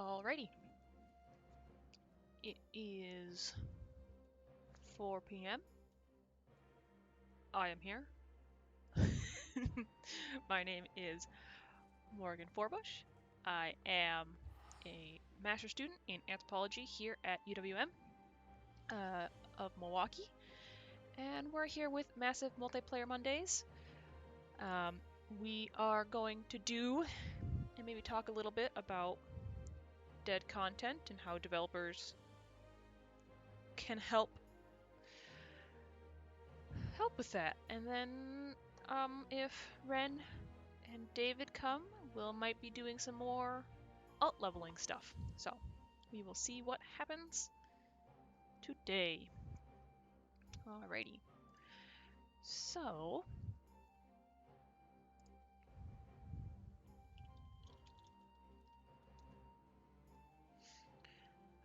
Alrighty. It is 4 p.m. I am here. My name is Morgan Forbush. I am a master's student in anthropology here at UWM of Milwaukee. And we're here with Massive Multiplayer Mondays. We are going to do and maybe talk a little bit about dead content and how developers can help with that. And then if Ren and David come, we'll might be doing some more alt leveling stuff. So we will see what happens today. Alrighty. So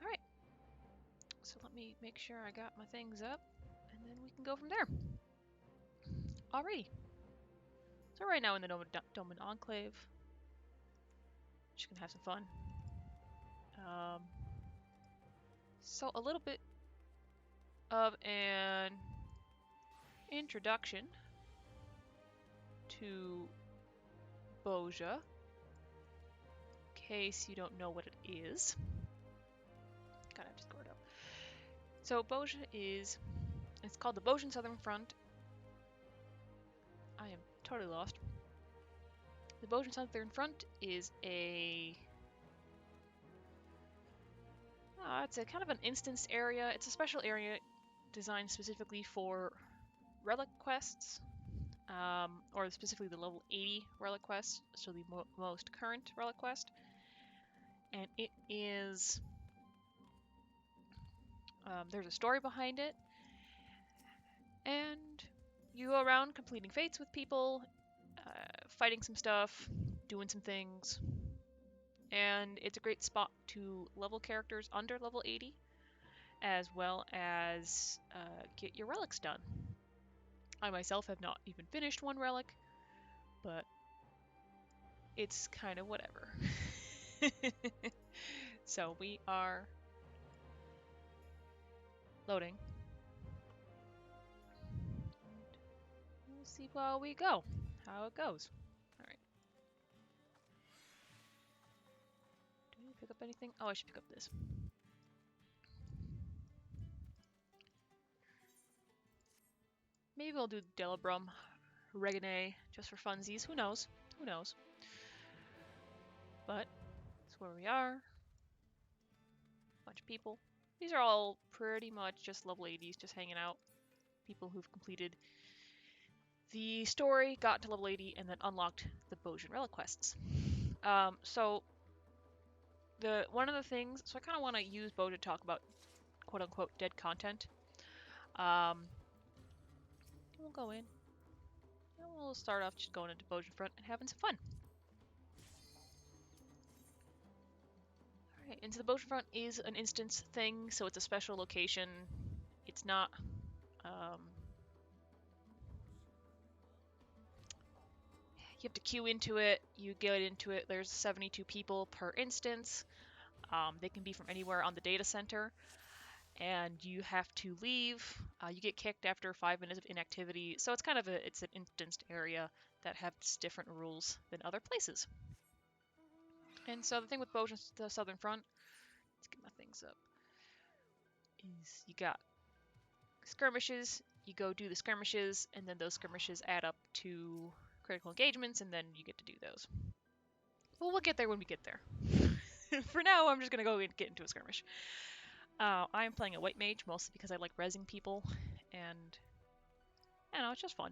alright. So let me make sure I got my things up and then we can go from there. Alrighty. So right now in the Doman Enclave. Just gonna have some fun. So a little bit of an introduction to Boja, in case you don't know what it is. Gotta just score it up. So Boja is, it's called the Bojan Southern Front. I am totally lost. The Bojan Southern Front is it's a kind of an instanced area. It's a special area designed specifically for relic quests, or specifically the level 80 relic quest, so the most current relic quest. And it is, there's a story behind it, and you go around completing fates with people, fighting some stuff, doing some things, and it's a great spot to level characters under level 80, as well as get your relics done. I myself have not even finished one relic, but it's kind of whatever. So we are loading. And we'll see while we go how it goes. Alright. Do I pick up anything? Oh, I should pick up this. Maybe we'll do Delabrum Regane just for funsies. Who knows? Who knows? But that's where we are. Bunch of people. These are all pretty much just level 80s, just hanging out. People who've completed the story, got to level 80, and then unlocked the Bojan relic quests. So one of the things, so I kind of want to use Boja to talk about quote-unquote dead content. We'll go in. And we'll start off just going into Bojan Front and having some fun. Alright, and so the Bojan Front is an instance thing, so it's a special location. It's not... you have to queue into it, you get into it, there's 72 people per instance. They can be from anywhere on the data center. And you have to leave. You get kicked after 5 minutes of inactivity. So it's kind of it's an instanced area that has different rules than other places. And so the thing with Bojan, the Southern Front, let's get my things up, is you got skirmishes, you go do the skirmishes, and then those skirmishes add up to critical engagements, and then you get to do those. Well, we'll get there when we get there. For now, I'm just going to go and get into a skirmish. I'm playing a white mage, mostly because I like rezzing people, and I don't know, it's just fun.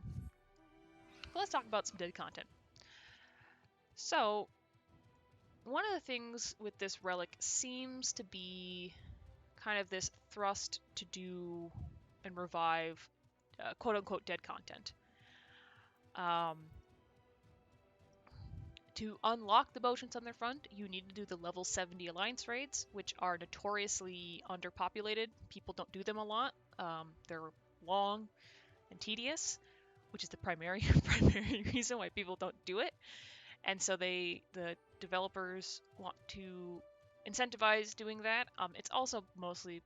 But let's talk about some dead content. So, one of the things with this relic seems to be kind of this thrust to do and revive quote-unquote dead content. To unlock the Bojan Southern Front, you need to do the level 70 alliance raids, which are notoriously underpopulated. People don't do them a lot. They're long and tedious, which is the primary reason why people don't do it. And so the developers want to incentivize doing that. It's also mostly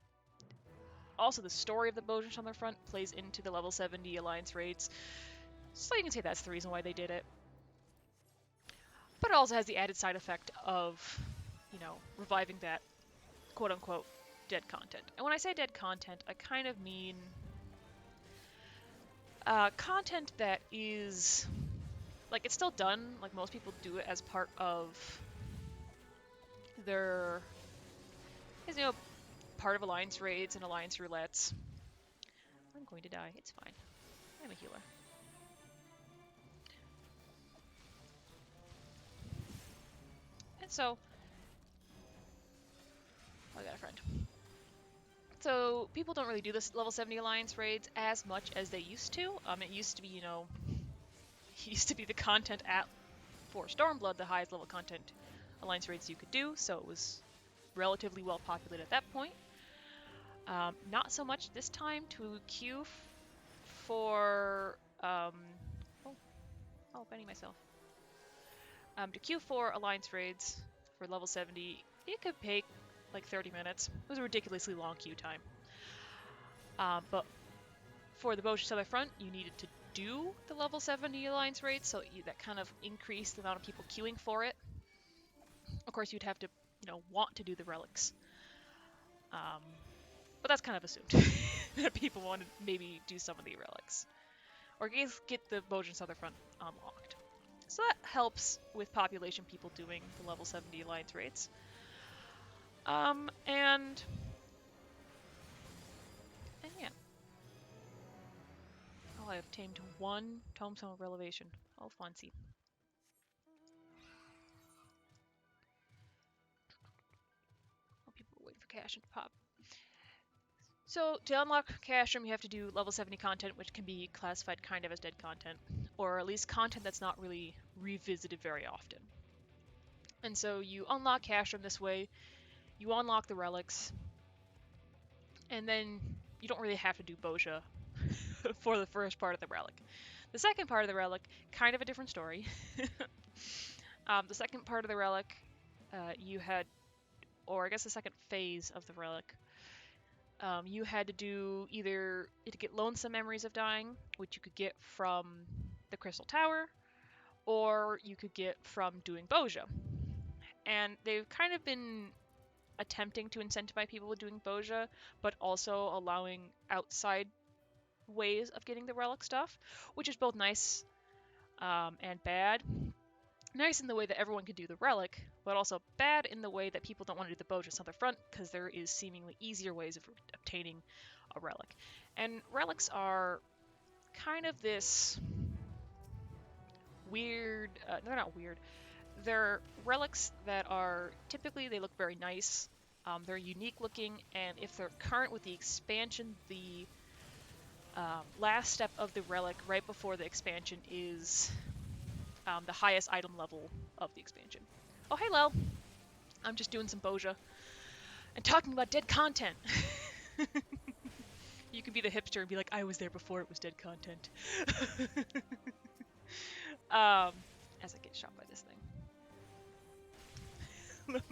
also the story of the Bojans on their front plays into the level 70 alliance rates, so you can say that's the reason why they did it. But it also has the added side effect of, you know, reviving that quote-unquote dead content. And when I say dead content, I kind of mean content that is, like, it's still done, like most people do it as part of their, you know, part of alliance raids and alliance roulettes. I'm going to die, it's fine. I'm a healer. And so, I got a friend. So people don't really do this level 70 alliance raids as much as they used to. It used to be, you know, it used to be the content for Stormblood, the highest level content alliance raids you could do, so it was relatively well populated at that point. Not so much this time to queue for bending myself. To queue for alliance raids for level 70, it could take like 30 minutes. It was a ridiculously long queue time. But for the Bojans Southern Front, you needed to do the level 70 alliance raid, so that kind of increased the amount of people queuing for it. Of course, you'd have to, you know, want to do the relics. But that's kind of assumed that people want to maybe do some of the relics, or get the Bojans Southern Front unlocked. So that helps with population people doing the level 70 alliance raids. And yeah. Oh, I have tamed one tombstone of elevation. Oh, fancy. Oh, people are waiting for Cashroom to pop. So to unlock Cashroom, you have to do level 70 content, which can be classified kind of as dead content, or at least content that's not really revisited very often. And so you unlock Cashroom this way, you unlock the relics, and then you don't really have to do Boja for the first part of the relic. The second part of the relic, kind of a different story. The second part of the relic, you had, or I guess the second phase of the relic, you had to do either to get Lonesome Memories of Dying, which you could get from the Crystal Tower, or you could get from doing Boja. And they've kind of been attempting to incentivize people with doing Boja, but also allowing outside ways of getting the relic stuff, which is both nice and bad. Nice in the way that everyone can do the relic, but also bad in the way that people don't want to do the Bojas on the front, because there is seemingly easier ways of obtaining a relic. And relics are kind of this weird, they're not weird, they're relics that are, typically they look very nice, they're unique looking, and if they're current with the expansion, the last step of the relic right before the expansion is the highest item level of the expansion. Oh, hey, Lel. I'm just doing some Boja and talking about dead content. You can be the hipster and be like, I was there before it was dead content. As I get shot by this thing.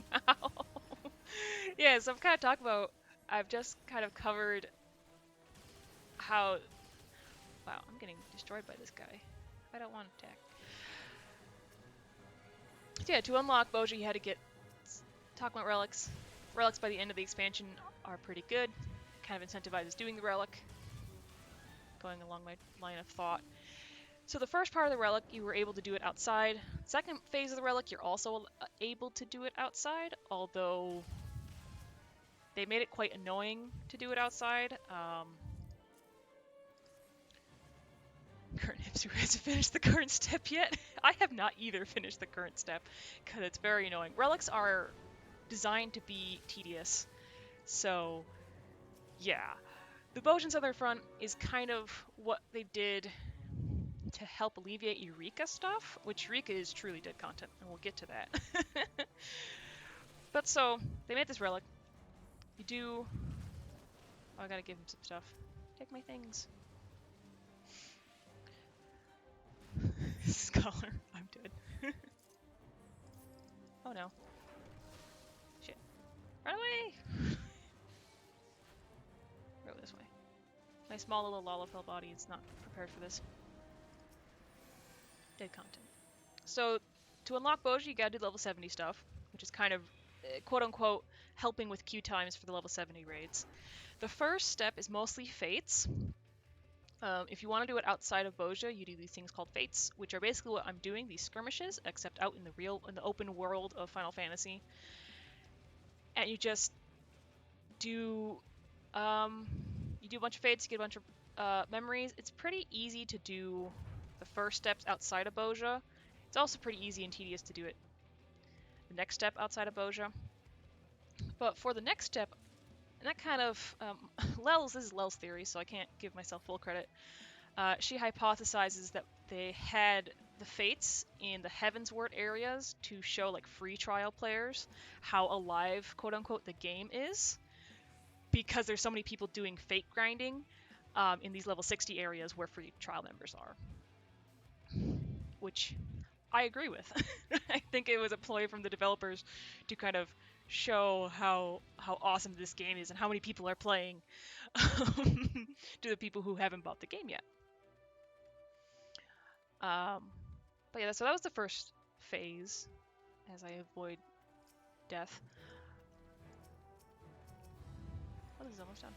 Yeah, so I'm kind of talking about, I've just kind of covered how, wow, I'm getting destroyed by this guy. I don't want to attack. So yeah, to unlock Boja, you had to get, talking about relics. Relics by the end of the expansion are pretty good. Kind of incentivizes doing the relic. Going along my line of thought. So the first part of the relic, you were able to do it outside. Second phase of the relic, you're also able to do it outside, although they made it quite annoying to do it outside. Current hipster hasn't finished the current step yet. I have not either finished the current step, because it's very annoying. Relics are designed to be tedious, so yeah. The Bojans Southern Front is kind of what they did to help alleviate Eureka stuff, which Eureka is truly dead content, and we'll get to that. But so, they made this relic. You do... Oh, I gotta give him some stuff. Take my things. Scholar, I'm dead. Oh no. Shit. My small little Lalafell body is not prepared for this. Dead content. So, to unlock Boji, you gotta do level 70 stuff, which is kind of, quote-unquote, helping with queue times for the level 70 raids. The first step is mostly fates. If you want to do it outside of Boja, you do these things called fates, which are basically what I'm doing, these skirmishes, except out in the open world of Final Fantasy. And you just do, you do a bunch of fates, you get a bunch of memories. It's pretty easy to do the first steps outside of Boja. It's also pretty easy and tedious to do it the next step outside of Boja. But for the next step, and that kind of, this is Lel's theory, so I can't give myself full credit. She hypothesizes that they had the fates in the Heavensward areas to show like free trial players how alive, quote unquote, the game is, because there's so many people doing fate grinding in these level 60 areas where free trial members are, which I agree with. I think it was a ploy from the developers to kind of show how awesome this game is and how many people are playing to the people who haven't bought the game yet. But yeah, so that was the first phase, as I avoid death. Oh, this is almost done.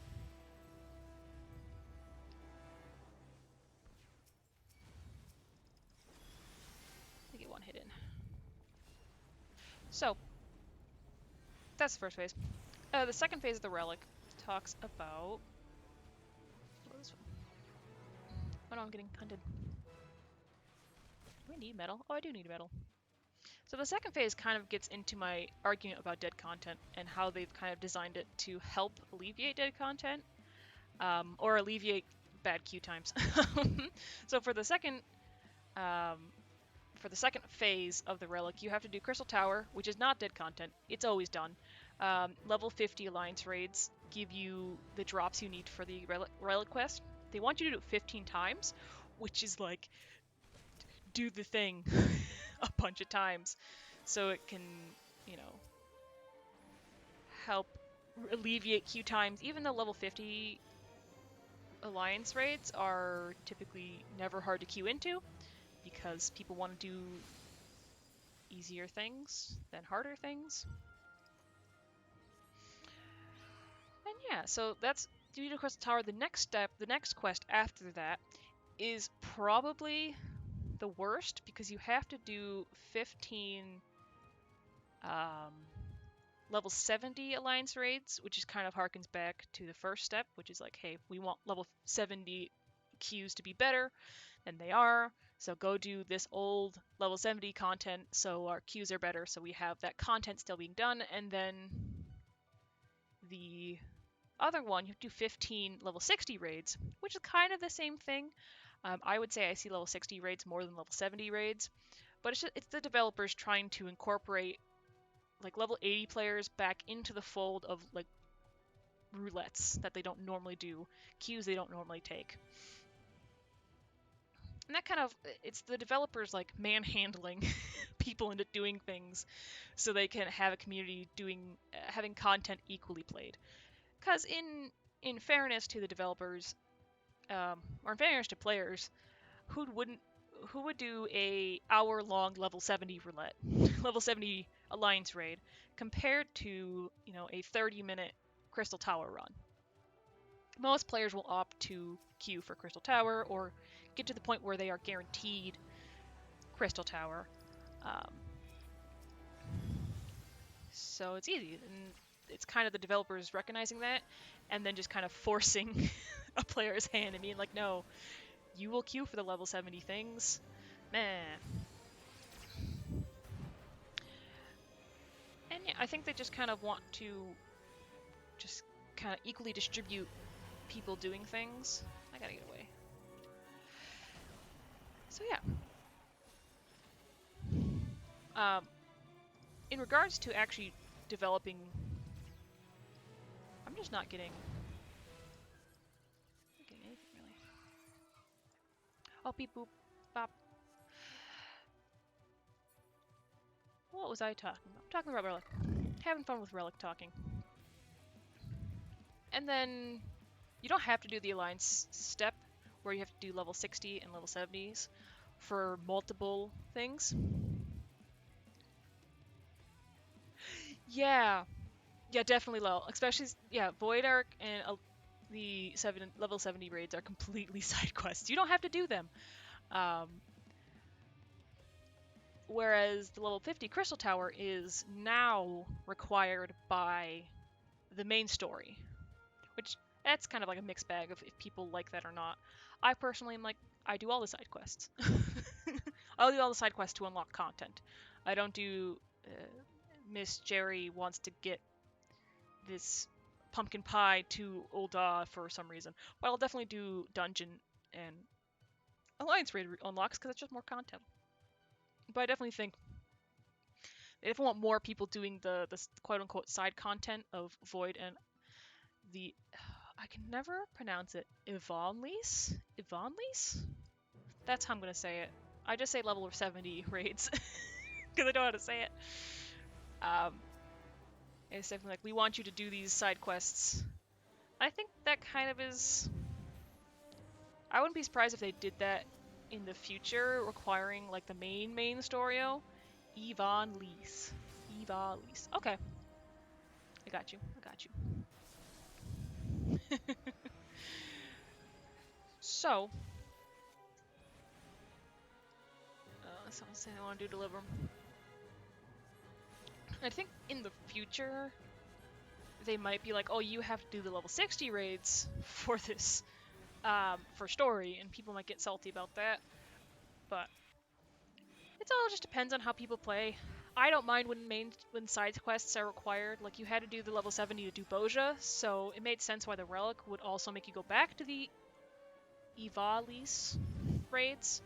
I get one hit in. So, that's the first phase. The second phase of the Relic talks about... What is this one? Oh no, I'm getting hunted. Do I need metal? Oh, I do need metal. So the second phase kind of gets into my argument about dead content and how they've kind of designed it to help alleviate dead content, or alleviate bad queue times. So for the second phase of the Relic, you have to do Crystal Tower, which is not dead content. It's always done. Level 50 Alliance raids give you the drops you need for the Relic quest. They want you to do it 15 times, which is like, do the thing a bunch of times so it can, you know, help alleviate queue times, even though level 50 Alliance raids are typically never hard to queue into, because people want to do easier things than harder things. And yeah, so that's due to Crystal Tower. The next step, the next quest after that, is probably the worst, because you have to do 15 level 70 Alliance raids, which is kind of harkens back to the first step, which is like, hey, we want level 70 queues to be better than they are, so go do this old level 70 content so our queues are better, so we have that content still being done. And then the other one, you have to do 15 level 60 raids, which is kind of the same thing. I would say I see level 60 raids more than level 70 raids, but it's the developers trying to incorporate like level 80 players back into the fold of like roulettes that they don't normally do, queues they don't normally take. And that kind of, it's the developers like manhandling people into doing things so they can have a community having content equally played. Because in fairness to the developers, or in fairness to players, who would do a hour-long level 70 roulette, level 70 Alliance raid, compared to, you know, a 30-minute Crystal Tower run? Most players will opt to queue for Crystal Tower or get to the point where they are guaranteed Crystal Tower. So it's easy, and it's kind of the developers recognizing that and then just kind of forcing a player's hand and being like, no, you will queue for the level 70 things. Man. And yeah, I think they just kind of want to just kind of equally distribute people doing things. I gotta get away. So yeah. In regards to actually developing, I'm just not getting anything really. Oh, beep boop bop. What was I talking about? I'm talking about Relic. Having fun with Relic talking. And then You don't have to do the alliance step where you have to do level 60 and level 70s for multiple things. Yeah, yeah, definitely low. Especially, yeah, Void Arc and the level 70 raids are completely side quests. You don't have to do them. Um, whereas the level 50 Crystal Tower is now required by the main story, which that's kind of like a mixed bag of if people like that or not. I personally am like, I do all the side quests. I'll do all the side quests to unlock content. I don't do Miss Jerry wants to get this pumpkin pie to Ul'dah for some reason. But I'll definitely do dungeon and alliance raid unlocks because it's just more content. But I definitely think if I want more people doing the quote unquote side content of Void and the I can never pronounce it. Yvonne-Lise? That's how I'm gonna say it. I just say level of 70 raids because I know how to say it. It's definitely like we want you to do these side quests. I think that kind of is. I wouldn't be surprised if they did that in the future, requiring like the main storyo. Yvonne-Lise. Okay, I got you. So, someone saying I want to do deliver. I think in the future, they might be like, oh, you have to do the level 60 raids for this, for story, and people might get salty about that. But it all just depends on how people play. I don't mind when side quests are required. Like you had to do the level 70 to do Boja, so it made sense why the Relic would also make you go back to the Ivali's raids.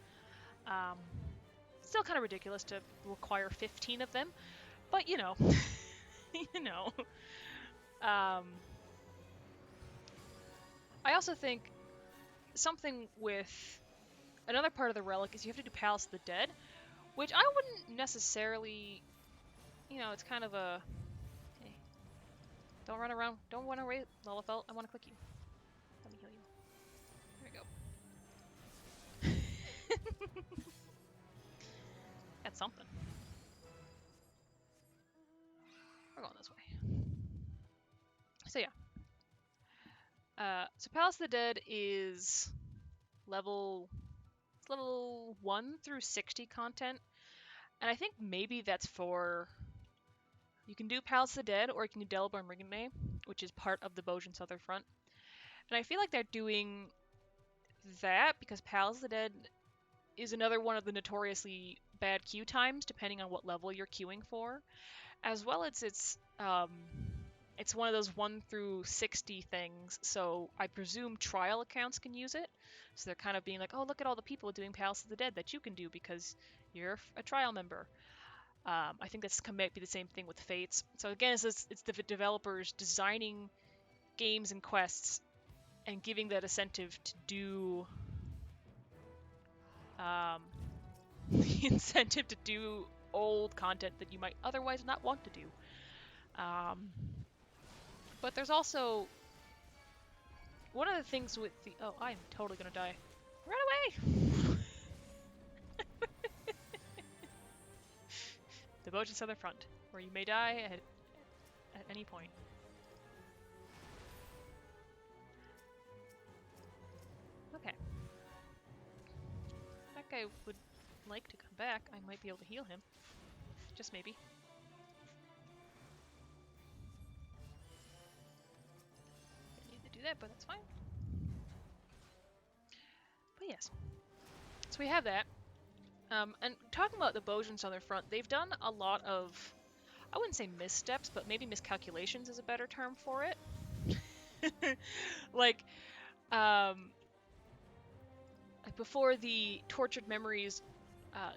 Still kind of ridiculous to require 15 of them, but you know, you know. I also think something with another part of the Relic is you have to do Palace of the Dead, which I wouldn't necessarily, you know, it's kind of a, hey, don't run around, don't run away, Lullafelt, I want to click you. Let me heal you. There we go. That's something. We're going this way. So yeah. So Palace of the Dead is level 1 through 60 content, and I think maybe that's for. You can do Palace of the Dead, or you can do Delborn Rigane, which is part of the Bojan Southern Front. And I feel like they're doing that because Palace of the Dead is another one of the notoriously bad queue times, depending on what level you're queuing for. As well as it's one of those 1 through 60 things, so I presume trial accounts can use it. So they're kind of being like, oh, look at all the people doing Palace of the Dead that you can do because you're a trial member. I think this might be the same thing with Fates. So again, it's the developers designing games and quests and giving that incentive to do the incentive to do old content that you might otherwise not want to do. But there's also one of the things with the I'm totally gonna die. Run away! The Bojan Southern Front, where you may die at any point. Okay. That guy would like to come back. I might be able to heal him. Just maybe. I need to do that, but that's fine. But yes. So we have that. And talking about the Bojan Southern Front, they've done a lot of, I wouldn't say missteps, but maybe miscalculations is a better term for it. like before the Tortured Memories,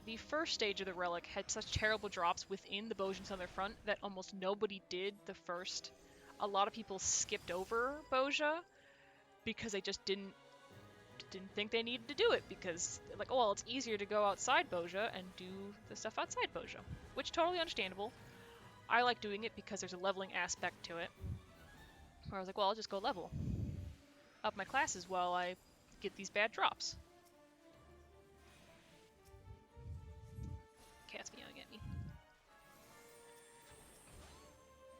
the first stage of the Relic had such terrible drops within the Bojan Southern Front that almost nobody did the first. A lot of people skipped over Boja because they just didn't think they needed to do it because like, oh well, it's easier to go outside Boja and do the stuff outside Boja, which totally understandable. I like doing it because there's a leveling aspect to it. Where I was like, well, I'll just go level. up my classes while I get these bad drops. Cat's meowing at me.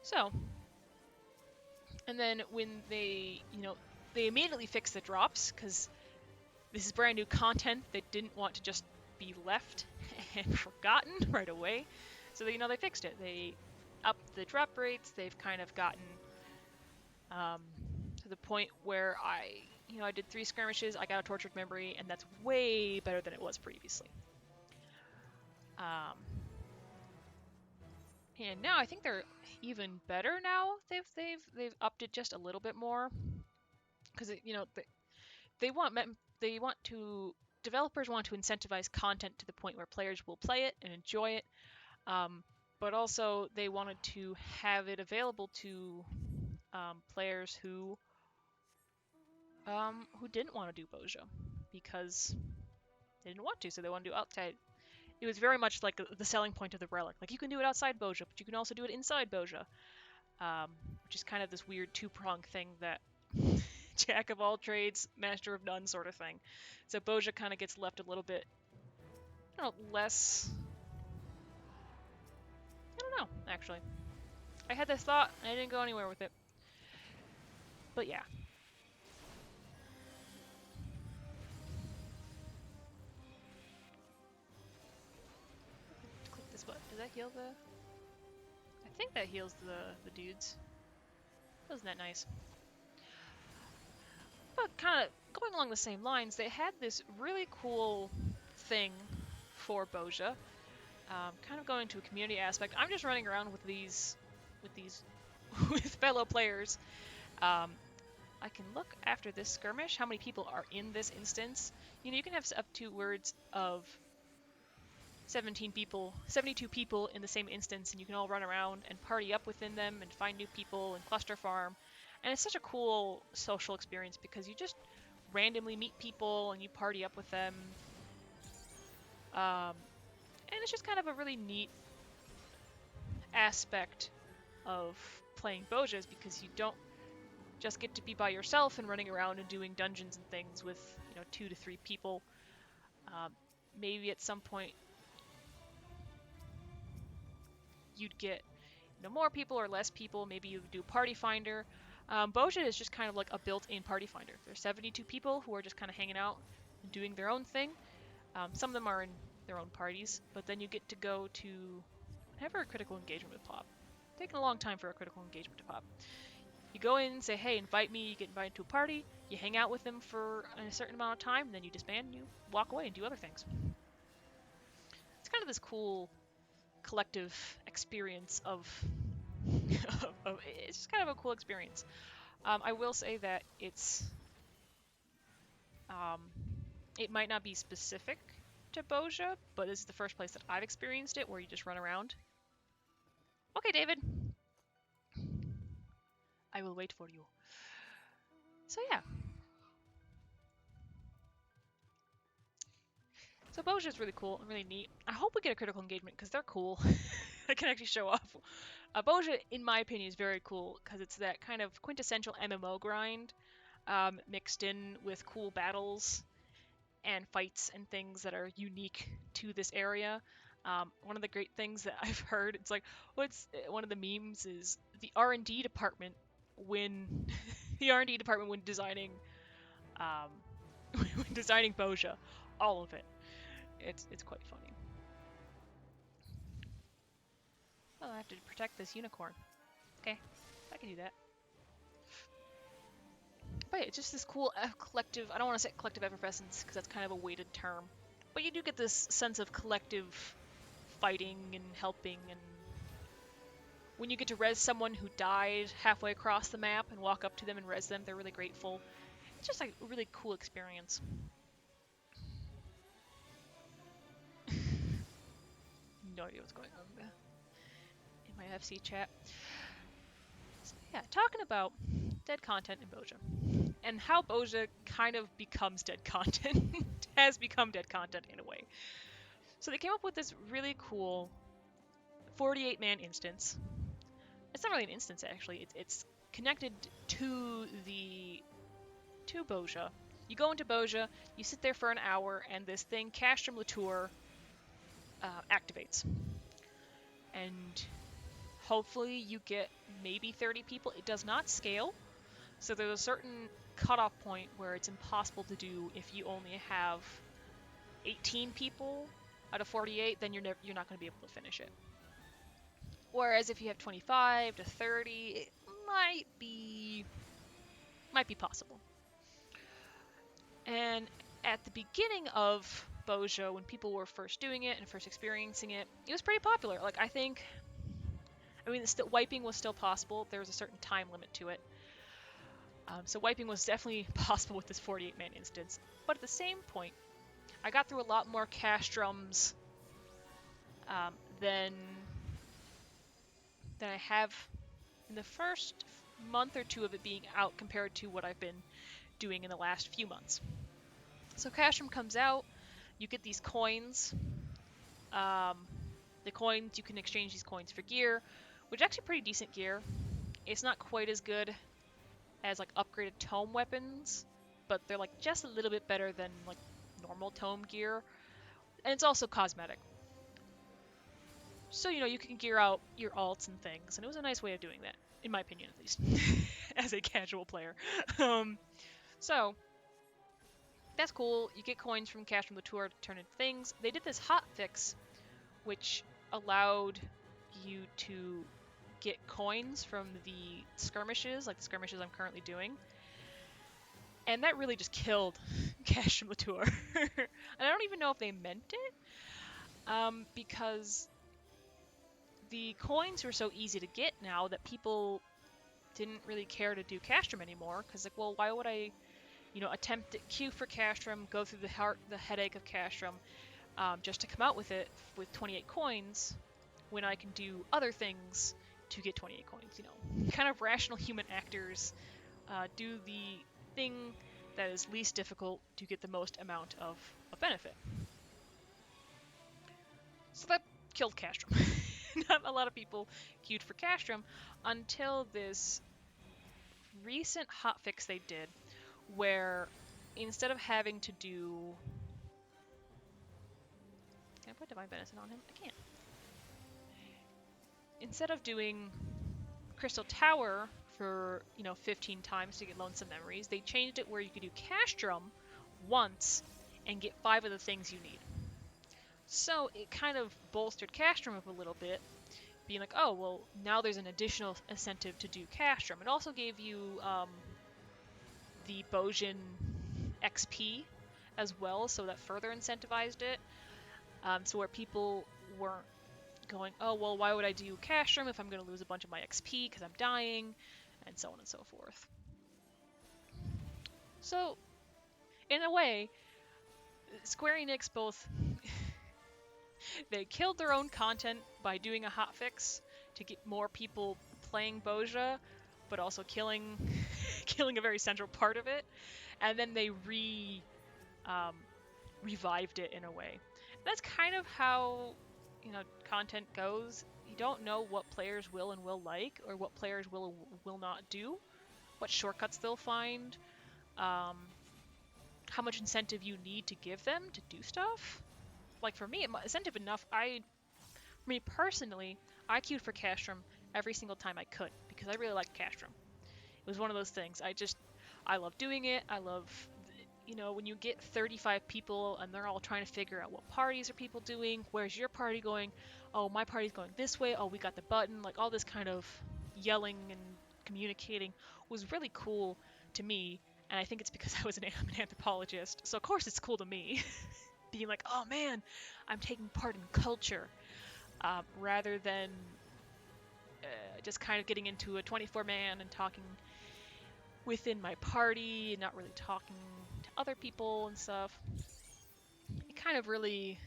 So, and then when they, they immediately fix the drops, because this is brand new content that didn't want to just be left and forgotten right away. So they, they fixed it. They upped the drop rates. They've kind of gotten to the point where I did 3 skirmishes. I got a tortured memory, and that's way better than it was previously. And now I think they're even better now. They've upped it just a little bit more, because developers want to incentivize content to the point where players will play it and enjoy it, but also they wanted to have it available to players who didn't want to do Boja because they didn't want to, so they want to do outside. It was very much like the selling point of the Relic. Like, you can do it outside Boja, but you can also do it inside Boja, which is kind of this weird two-pronged thing that jack of all trades, master of none sort of thing. So Boja kind of gets left a little bit, less. I don't know, actually. I had this thought, and I didn't go anywhere with it. But yeah. Click this button. Does that heal the... I think that heals the dudes. Wasn't that nice? But kind of going along the same lines, they had this really cool thing for Boja. Kind of going to a community aspect. I'm just running around with these with fellow players. I can look after this skirmish how many people are in this instance. You can have up to words of 72 people in the same instance, and you can all run around and party up within them and find new people and cluster farm. And it's such a cool social experience because you just randomly meet people and you party up with them. And it's just kind of a really neat aspect of playing Bojas, because you don't just get to be by yourself and running around and doing dungeons and things with 2 to 3 people. Maybe at some point you'd get more people or less people. Maybe you do Party Finder. Boja is just kind of like a built-in Party Finder. There's 72 people who are just kind of hanging out and doing their own thing. Some of them are in their own parties, but then you get to go to whenever a critical engagement would pop. Taking a long time for a critical engagement to pop. You go in and say, hey, invite me, you get invited to a party, you hang out with them for a certain amount of time, and then you disband and you walk away and do other things. It's kind of this cool collective experience of it's just kind of a cool experience. I will say that it might not be specific to Boja, but this is the first place that I've experienced it where you just run around. Okay, David. I will wait for you. So yeah. So Boja is really cool and really neat. I hope we get a critical engagement because they're cool. I can actually show off. Boja, in my opinion, is very cool because it's that kind of quintessential MMO grind mixed in with cool battles and fights and things that are unique to this area. One of the great things that I've heard, it's like, one of the memes is the R&D department when designing when designing Boja, all of it. It's quite funny. Oh, I have to protect this unicorn. Okay, I can do that. But yeah, it's just this cool collective, I don't want to say collective effervescence because that's kind of a weighted term, but you do get this sense of collective fighting and helping, and when you get to res someone who died halfway across the map and walk up to them and res them, they're really grateful. It's just like a really cool experience. No idea what's going on in my FC chat. So yeah, talking about dead content in Boja, and how Boja kind of becomes dead content, has become dead content in a way. So they came up with this really cool 48-man instance. It's not really an instance, actually. It's connected to the to Boja. You go into Boja, you sit there for an hour, and this thing, Castrum Latour, activates. And hopefully you get maybe 30 people. It does not scale, so there's a certain cutoff point where it's impossible to do if you only have 18 people out of 48, then you're not going to be able to finish it. Whereas if you have 25 to 30, it might be possible. And at the beginning of Bojo, when people were first doing it and first experiencing it, it was pretty popular. Like, I mean, wiping was still possible. There was a certain time limit to it. So wiping was definitely possible with this 48-man instance. But at the same point, I got through a lot more Castrums than I have in the first month or two of it being out compared to what I've been doing in the last few months. So Castrum comes out, you get these coins. The coins, you can exchange these coins for gear, which is actually pretty decent gear. It's not quite as good as like upgraded tome weapons, but they're like just a little bit better than like normal tome gear. And it's also cosmetic. So, you can gear out your alts and things, and it was a nice way of doing that, in my opinion at least, as a casual player. So, that's cool. You get coins from Castrum Latour to turn into things. They did this hotfix, which allowed you to get coins from the skirmishes, like the skirmishes I'm currently doing. And that really just killed Castrum Latour. And I don't even know if they meant it, because the coins were so easy to get now that people didn't really care to do Castrum anymore, because like, well, why would I, attempt to queue for Castrum, go through the headache of Castrum, just to come out with it with 28 coins, when I can do other things to get 28 coins, kind of rational human actors do the thing that is least difficult to get the most amount of benefit. So that killed Castrum. Not a lot of people queued for Castrum until this recent hotfix they did, where instead of having to do... Can I put Divine Benison on him? I can't. Instead of doing Crystal Tower for, 15 times to get Lonesome Memories, they changed it where you could do Castrum once and get 5 of the things you need. So it kind of bolstered Castrum up a little bit, being like, oh, well, now there's an additional incentive to do Castrum. It also gave you the Bojan XP as well, so that further incentivized it. So where people weren't going, oh, well, why would I do Castrum if I'm going to lose a bunch of my XP because I'm dying, and so on and so forth. So, in a way, Square Enix both... they killed their own content by doing a hotfix to get more people playing Boja, but also killing a very central part of it, and then they revived it in a way. And that's kind of how content goes. You don't know what players will and will like, or what players will not do, what shortcuts they'll find, how much incentive you need to give them to do stuff. Like for me, incentive enough. Me personally, I queued for Castrum every single time I could because I really liked Castrum. It was one of those things. I love doing it. I love, when you get 35 people and they're all trying to figure out what parties are people doing, where's your party going? Oh, my party's going this way. Oh, we got the button. Like all this kind of yelling and communicating was really cool to me. And I think it's because I was an anthropologist. So of course it's cool to me. Being like, oh man, I'm taking part in culture. Rather than just kind of getting into a 24-man and talking within my party and not really talking to other people and stuff. It kind of really...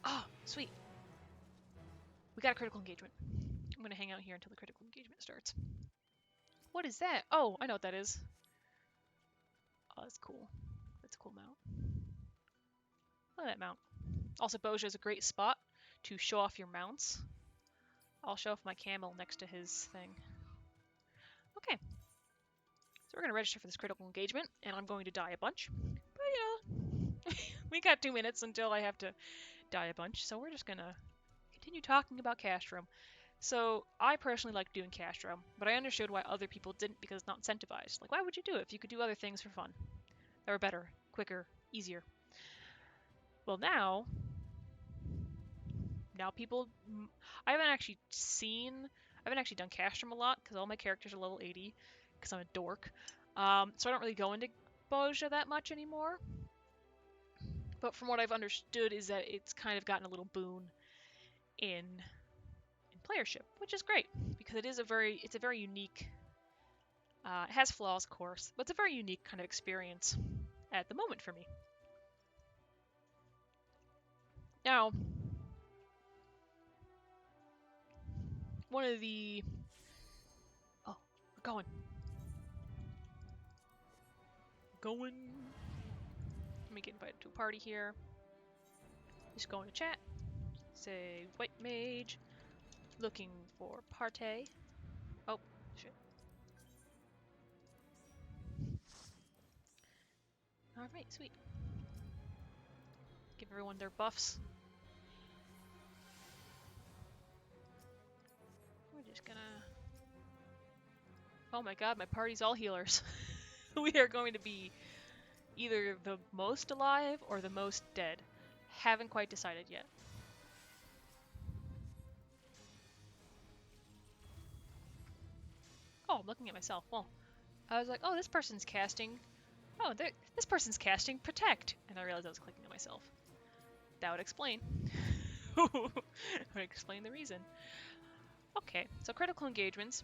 Oh, sweet. We got a critical engagement. I'm going to hang out here until the critical engagement starts. What is that? Oh, I know what that is. Oh, that's cool. That's a cool mount. Look at that mount. Also, Boja is a great spot to show off your mounts. I'll show off my camel next to his thing. Okay. So we're going to register for this critical engagement, and I'm going to die a bunch. But, you know, we got 2 minutes until I have to die a bunch, so we're just going to continue talking about Castrum. So, I personally like doing Castrum, but I understood why other people didn't because it's not incentivized. Like, why would you do it if you could do other things for fun? That were better, quicker, easier. Well, now people... I haven't actually done Castrum a lot, because all my characters are level 80, because I'm a dork. So I don't really go into Boja that much anymore. But from what I've understood is that it's kind of gotten a little boon in playership, which is great, because it's a very unique... it has flaws, of course, but it's a very unique kind of experience at the moment for me. Now, one of the... Oh, we're going. Let me get invited to a party here. Just go into chat. Say, white mage. Looking for party. Oh, shit. Alright, sweet. Give everyone their buffs. We're just gonna... Oh my god, my party's all healers. We are going to be either the most alive or the most dead. Haven't quite decided yet. Oh, I'm looking at myself. Well, I was like, oh, this person's casting... Oh, this person's casting Protect! And I realized I was clicking at myself. That would explain. Would explain the reason. Okay, so critical engagements.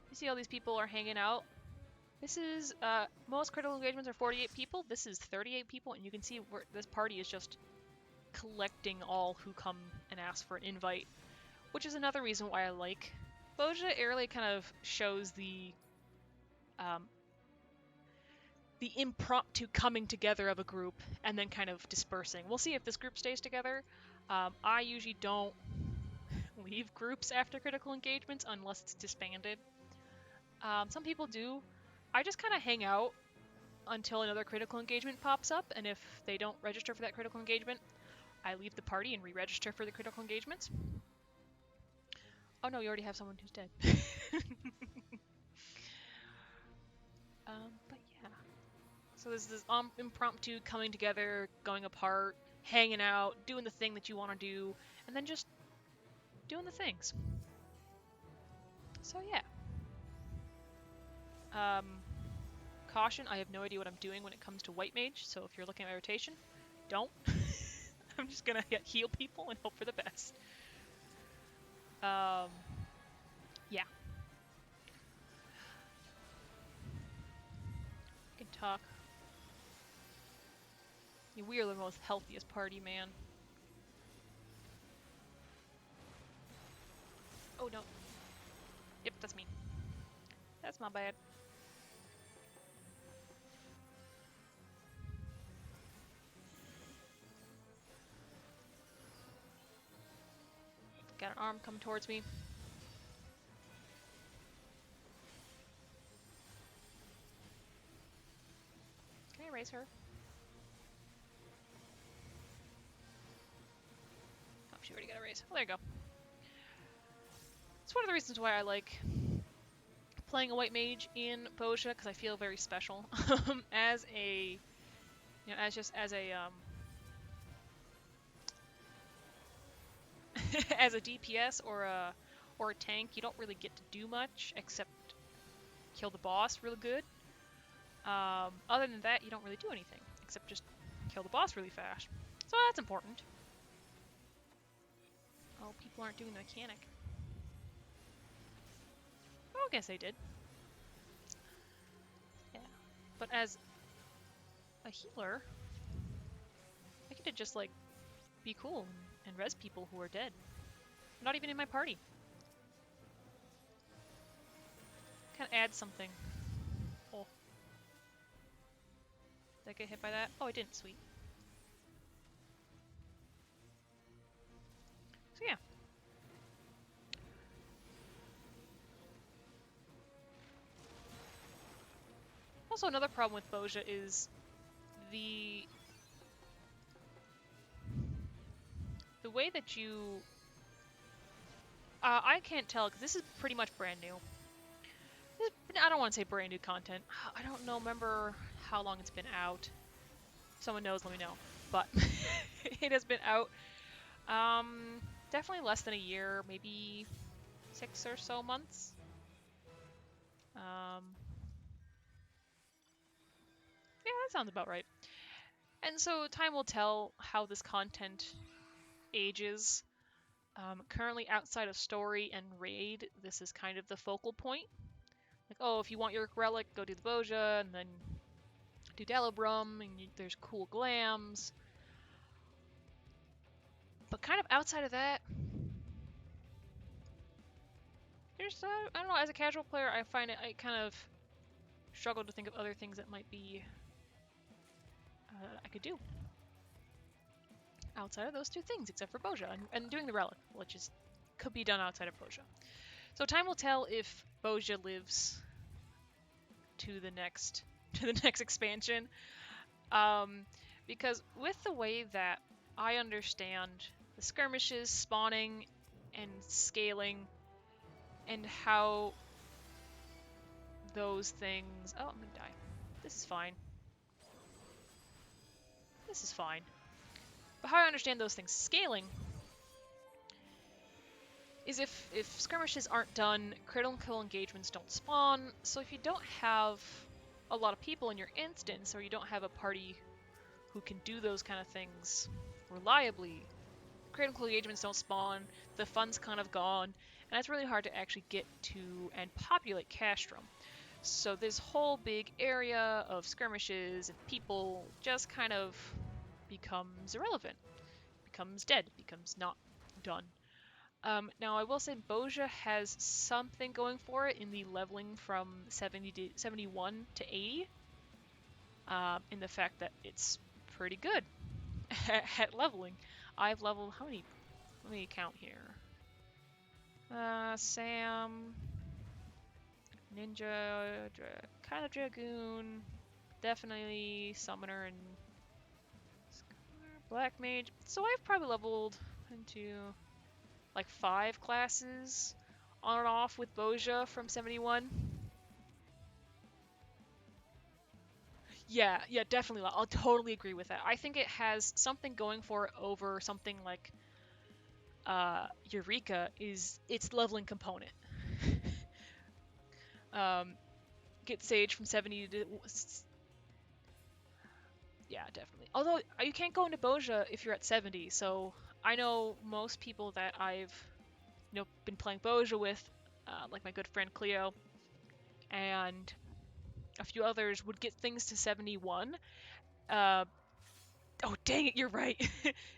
You see all these people are hanging out. This is, most critical engagements are 48 people. This is 38 people, and you can see where this party is just collecting all who come and ask for an invite, which is another reason why I like Boja. It really kind of shows the impromptu coming together of a group and then kind of dispersing. We'll see if this group stays together. I usually don't leave groups after critical engagements unless it's disbanded. Some people do. I just kind of hang out until another critical engagement pops up, and if they don't register for that critical engagement, I leave the party and re-register for the critical engagements. Oh no, you already have someone who's dead. But yeah. So there's this impromptu coming together, going apart, hanging out, doing the thing that you want to do, and then just doing the things. So yeah. Caution, I have no idea what I'm doing when it comes to white mage, so if you're looking at my rotation, don't. I'm just gonna heal people and hope for the best. Yeah. I can talk. Yeah, we are the most healthiest party, man. Oh no. Yep, that's me. That's my bad. Got an arm coming towards me. Can I raise her? Oh, she already got a raise. Oh, there you go. It's one of the reasons why I like playing a white mage in Boja, because I feel very special. As a, you know, as a DPS or a tank, you don't really get to do much except kill the boss really good. Other than that, you don't really do anything except just kill the boss really fast. So that's important. Oh, people aren't doing the mechanic. Oh, I guess they did. Yeah. But as a healer, I get to just, like, be cool and res people who are dead. Not even in my party. Kind of add something. Oh. Did I get hit by that? Oh, I didn't. Sweet. So yeah. Also, another problem with Bozja is the way that you... I can't tell, because this is pretty much brand new. I don't want to say brand new content. I don't know, remember how long it's been out. If someone knows, let me know. But it has been out definitely less than a year, maybe 6 or so months. Yeah, that sounds about right. And so time will tell how this content ages. Currently outside of story and raid, this is kind of the focal point. Like, oh, if you want your relic, go do the Bozja, and then do Delabrum, and there's cool glams. But kind of outside of that, there's, I don't know, as a casual player, I find I kind of struggle to think of other things that might be, I could do. Outside of those two things, except for Bozja, and doing the relic, which could be done outside of Bozja. So time will tell if Bozja lives to the next expansion, because with the way that I understand the skirmishes, spawning, and scaling, and how those things... Oh, I'm gonna die. This is fine. This is fine. But how I understand those things scaling is if skirmishes aren't done, critical engagements don't spawn, so if you don't have a lot of people in your instance, or you don't have a party who can do those kind of things reliably, critical engagements don't spawn, the fun's kind of gone, and it's really hard to actually get to and populate Castrum. So this whole big area of skirmishes and people just kind of becomes irrelevant, becomes dead, becomes not done. Now, I will say Bozja has something going for it in the leveling from 71 to 80, in the fact that it's pretty good at leveling. I've leveled, how many? Let me count here. Sam, Ninja, kind of Dragoon, definitely Summoner and Black Mage. So I've probably leveled into like 5 classes on and off with Bozja from 71. Yeah, definitely. I'll totally agree with that. I think it has something going for it over something like Eureka is its leveling component. Get Sage from 70 to... Yeah, definitely. Although, you can't go into Bozja if you're at 70, so I know most people that I've been playing Bozja with, like my good friend Cleo, and a few others would get things to 71. Oh, dang it, you're right.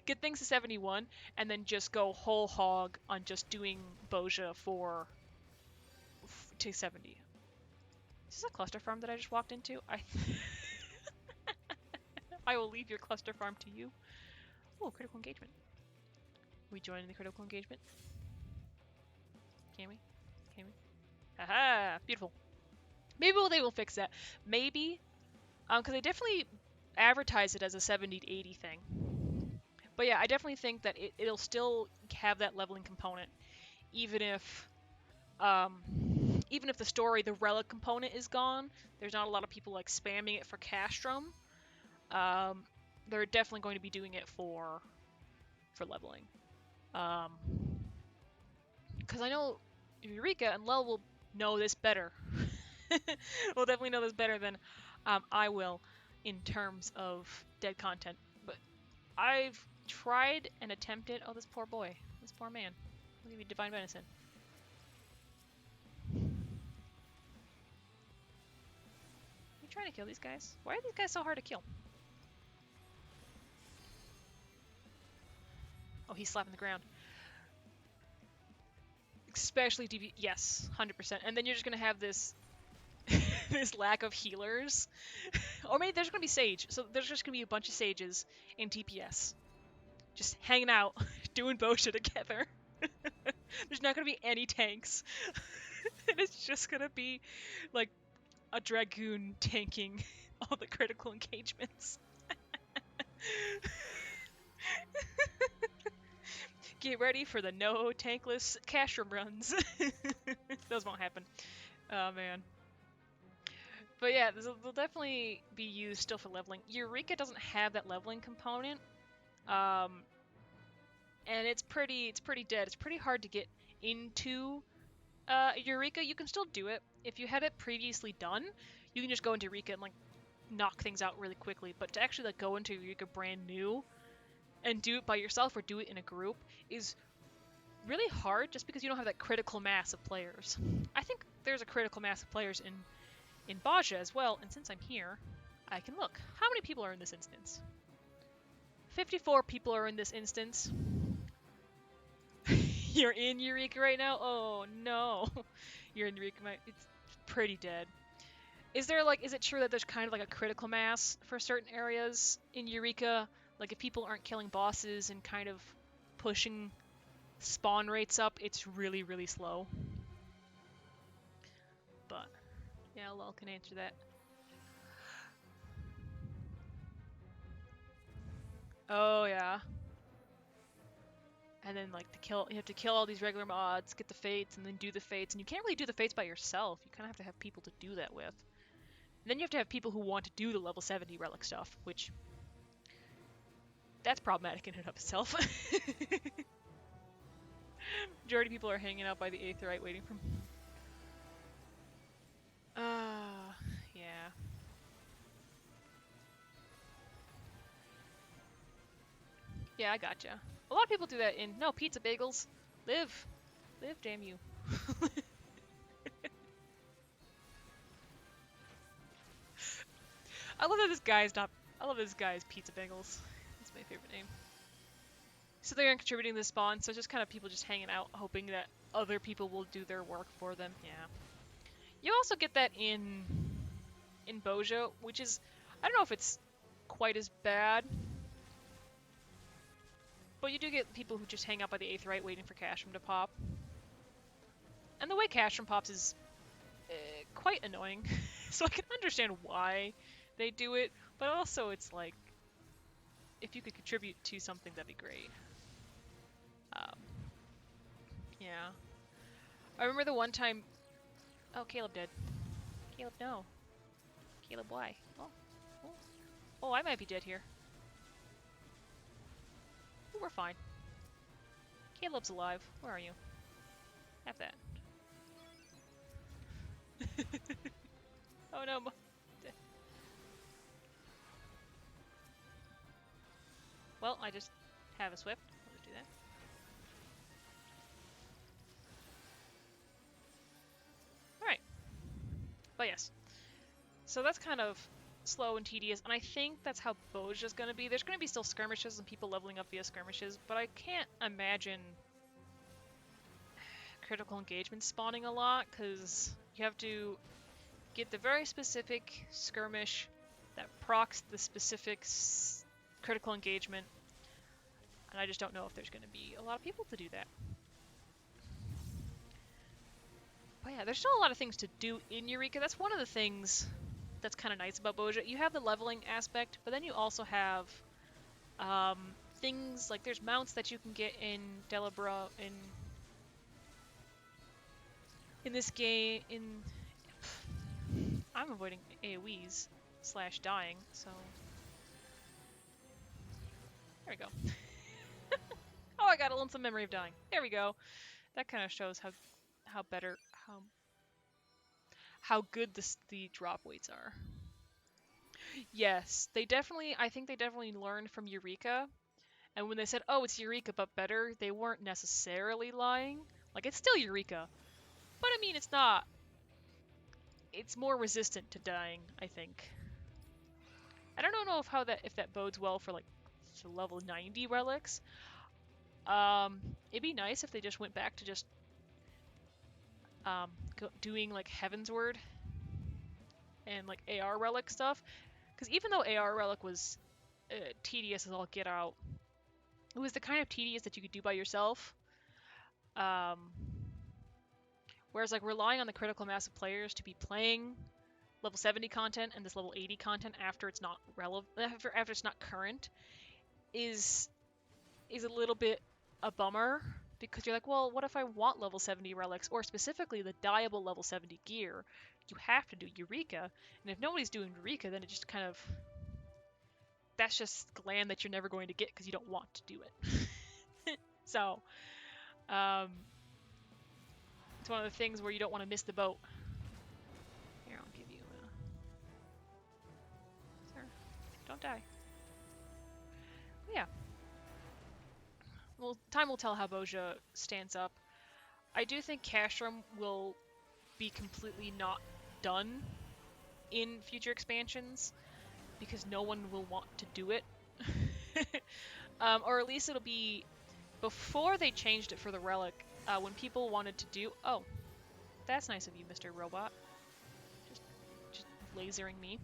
Get things to 71, and then just go whole hog on just doing Bozja to 70. Is this a cluster farm that I just walked into? I will leave your cluster farm to you. Oh, critical engagement. We joining the critical engagement? Can we? Can we? Aha! Beautiful. Maybe they will fix that. Maybe. Because they definitely advertise it as a 70 to 80 thing. But yeah, I definitely think that it'll still have that leveling component, even if the story, the relic component is gone. There's not a lot of people like spamming it for Castrum. They're definitely going to be doing it for leveling. Because I know Eureka and Lel will know this better. We'll definitely know this better than I will in terms of dead content. But I've tried and attempted... Oh, this poor boy. This poor man. I'll give you Divine Venison. Are you trying to kill these guys? Why are these guys so hard to kill? Oh, he's slapping the ground. Especially DB... Yes, 100%. And then you're just going to have this... this lack of healers. Or maybe there's going to be Sage. So there's just going to be a bunch of Sages in TPS. Just hanging out, doing Bozja together. There's not going to be any tanks. And it's just going to be, like, a Dragoon tanking all the critical engagements. Get ready for the no tankless cash room runs. Those won't happen. Oh man. But yeah, they'll definitely be used still for leveling. Eureka doesn't have that leveling component, and it's pretty dead. It's pretty hard to get into Eureka. You can still do it if you had it previously done. You can just go into Eureka and like knock things out really quickly. But to actually like go into Eureka brand new and do it by yourself or do it in a group is really hard, just because you don't have that critical mass of players. I think there's a critical mass of players in Baja as well, and since I'm here, I can look. How many people are in this instance? 54 people are in this instance. You're in Eureka right now? Oh no. You're in Eureka, it's pretty dead. Is it true that there's kind of like a critical mass for certain areas in Eureka? Like if people aren't killing bosses and kind of pushing spawn rates up, it's really, really slow. But yeah, Lol can answer that. Oh yeah. And then like you have to kill all these regular mods, get the fates, and then do the fates. And you can't really do the fates by yourself. You kind of have to have people to do that with. And then you have to have people who want to do the level 70 relic stuff, which that's problematic in and of itself. Majority of people are hanging out by the Aetheryte waiting for. Yeah. Yeah, I gotcha. A lot of people do that in no pizza bagels. Live, damn you. I love that this guy's not. I love this guy's pizza bagels. That's my favorite name. So they aren't contributing to the spawn, so it's just kind of people just hanging out, hoping that other people will do their work for them. Yeah. You also get that in Boja, which is, I don't know if it's quite as bad, but you do get people who just hang out by the Aetheryte waiting for Cashroom to pop. And the way Cashroom pops is quite annoying, so I can understand why they do it, but also it's like, if you could contribute to something, that'd be great. Yeah. I remember the one time... Oh, Caleb did. Caleb, no. Caleb, why? Oh, I might be dead here. Ooh, we're fine. Caleb's alive. Where are you? Have that. Oh no. Well, I just have a Swift. I'll just do that. Alright. But yes. So that's kind of slow and tedious, and I think that's how Boja's gonna be. There's gonna be still skirmishes and people leveling up via skirmishes, but I can't imagine critical engagement spawning a lot, because you have to get the very specific skirmish that procs the specific critical engagement, and I just don't know if there's going to be a lot of people to do that. But yeah, there's still a lot of things to do in Eureka. That's one of the things that's kind of nice about Boja. You have the leveling aspect, but then you also have things like there's mounts that you can get in Delibra, in this game. I'm avoiding AoEs / dying, so there we go. Oh, I got a lonesome memory of dying. There we go. That kind of shows how good the drop weights are. Yes, I think they definitely learned from Eureka. And when they said, oh, it's Eureka but better, they weren't necessarily lying. Like, it's still Eureka. But I mean, it's not. It's more resistant to dying, I think. I don't know if that bodes well for like level 90 relics. It'd be nice if they just went back to just doing like Heavensward and like AR relic stuff, because even though AR relic was tedious as all get out, it was the kind of tedious that you could do by yourself. Whereas like relying on the critical mass of players to be playing level 70 content and this level 80 content after it's not relevant, after it's not current, is a little bit a bummer, because you're like, well, what if I want level 70 relics, or specifically the dyeable level 70 gear? You have to do Eureka, and if nobody's doing Eureka, then it just kind of, that's just glam that you're never going to get because you don't want to do it. So, it's one of the things where you don't want to miss the boat. Here, I'll give you sir, don't die. But yeah. Well, time will tell how Boja stands up. I do think Castrum will be completely not done in future expansions, because no one will want to do it. Or at least it'll be before they changed it for the Relic, when people wanted to do... Oh, that's nice of you, Mr. Robot. Just lasering me.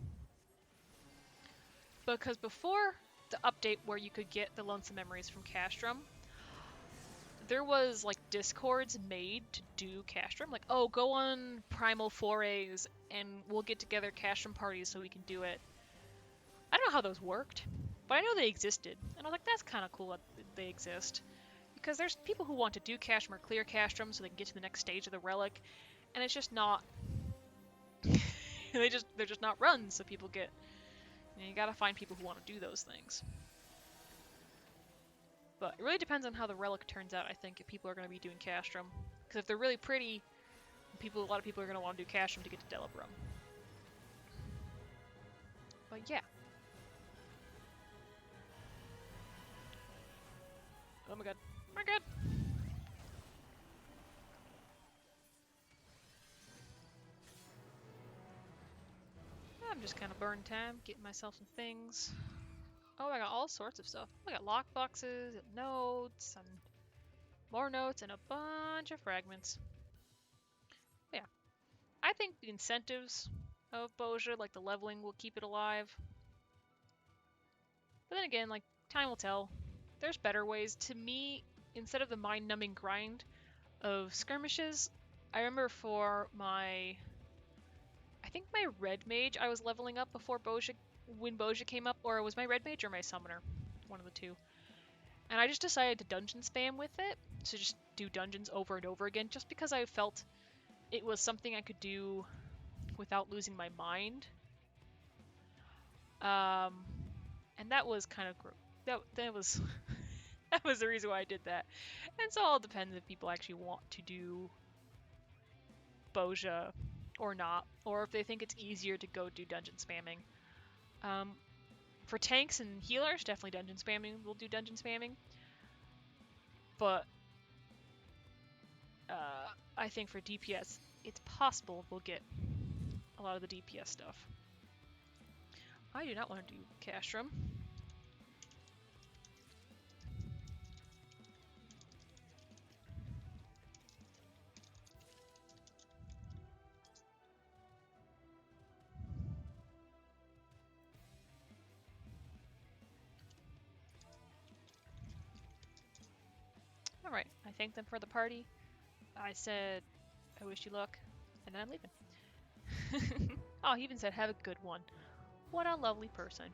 Because before the update where you could get the Lonesome Memories from Castrum, there was like discords made to do Castrum. Like, oh, go on Primal Forays and we'll get together Castrum parties so we can do it. I don't know how those worked, but I know they existed. And I was like, that's kind of cool that they exist. Because there's people who want to do Castrum or clear Castrum so they can get to the next stage of the Relic. And it's just not... they're just not run, so people get... You gotta find people who want to do those things. But it really depends on how the Relic turns out, I think, if people are going to be doing Castrum. Because if they're really pretty, a lot of people are going to want to do Castrum to get to Delabrum. But yeah. Oh my god. Oh my god! I'm just kind of burning time, getting myself some things. Oh, I got all sorts of stuff. I got lockboxes, and notes, and more notes, and a bunch of fragments. But yeah. I think the incentives of Boja, like the leveling, will keep it alive. But then again, like, time will tell. There's better ways. To me, instead of the mind-numbing grind of skirmishes, I remember for my... I think my Red Mage I was leveling up before Boja, when Boja came up, or it was my Red Mage or my Summoner, one of the two. And I just decided to dungeon spam with it, so just do dungeons over and over again, just because I felt it was something I could do without losing my mind. And that was kind of that was that was the reason why I did that. And so it all depends if people actually want to do Boja or not, or if they think it's easier to go do dungeon spamming. For tanks and healers, definitely dungeon spamming. We'll do dungeon spamming. But I think for DPS, it's possible we'll get a lot of the DPS stuff. I do not want to do Castrum. Alright, I thanked them for the party. I said, I wish you luck, and then I'm leaving. Oh, he even said, have a good one. What a lovely person.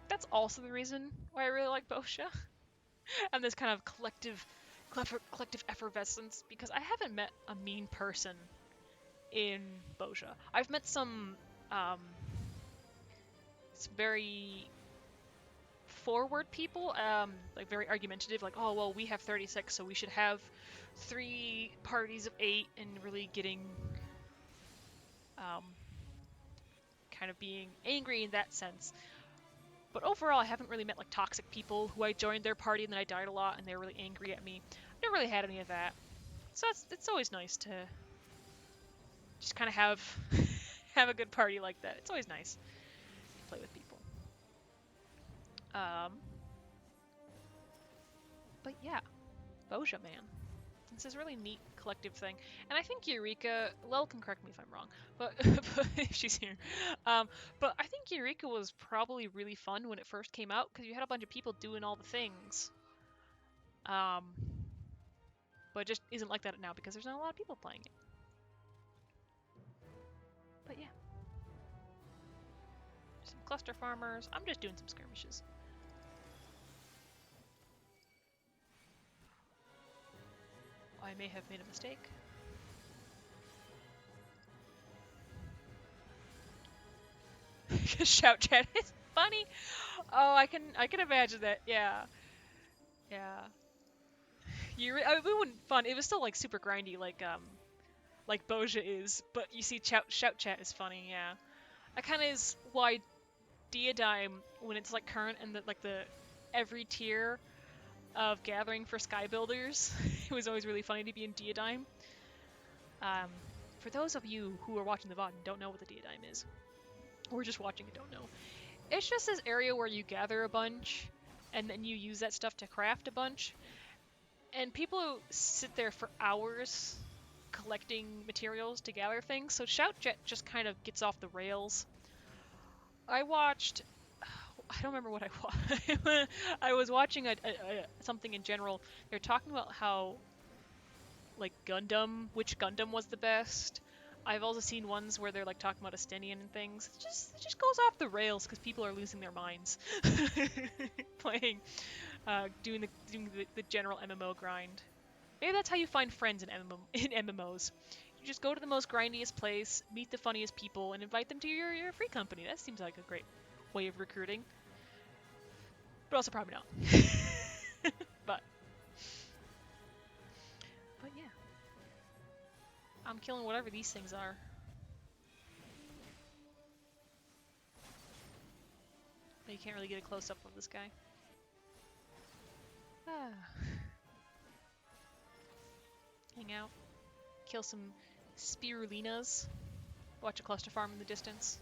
That's also the reason why I really like Boja. And this kind of collective effervescence, because I haven't met a mean person in Boja. I've met some very forward people, like very argumentative, like, oh, well, we have 36, so we should have 3 parties of 8, and really getting, kind of being angry in that sense. But overall, I haven't really met like toxic people who I joined their party and then I died a lot and they were really angry at me. I never really had any of that. So it's always nice to just kind of have a good party like that. It's always nice to play with people. But yeah, Boja, man. It's this really neat collective thing. And I think Eureka, Lel can correct me if I'm wrong, but if she's here. But I think Eureka was probably really fun when it first came out, because you had a bunch of people doing all the things. But it just isn't like that now because there's not a lot of people playing it. But yeah. Some cluster farmers. I'm just doing some skirmishes. I may have made a mistake. Shout chat is funny. Oh, I can imagine that. Yeah, yeah. It wouldn't fun. It was still like super grindy, like Boja is. But you see, shout chat is funny. Yeah, that kind of is why Diadime, when it's like current and the every tier of gathering for sky builders, it was always really funny to be in Diadime. For those of you who are watching the VOD and don't know what the Diadime is, or just watching and don't know, it's just this area where you gather a bunch, and then you use that stuff to craft a bunch. And people sit there for hours collecting materials to gather things, so Shoutjet just kind of gets off the rails. I watched... I don't remember what I watched. I was watching something in general. They're talking about how, like, which Gundam was the best. I've also seen ones where they're like talking about Estinian and things. It just goes off the rails because people are losing their minds playing, doing the general MMO grind. Maybe that's how you find friends in MMOs. You just go to the most grindiest place, meet the funniest people, and invite them to your free company. That seems like a great way of recruiting. But also probably not. but yeah. I'm killing whatever these things are. But you can't really get a close-up of this guy. Hang out. Kill some spirulinas. Watch a cluster farm in the distance.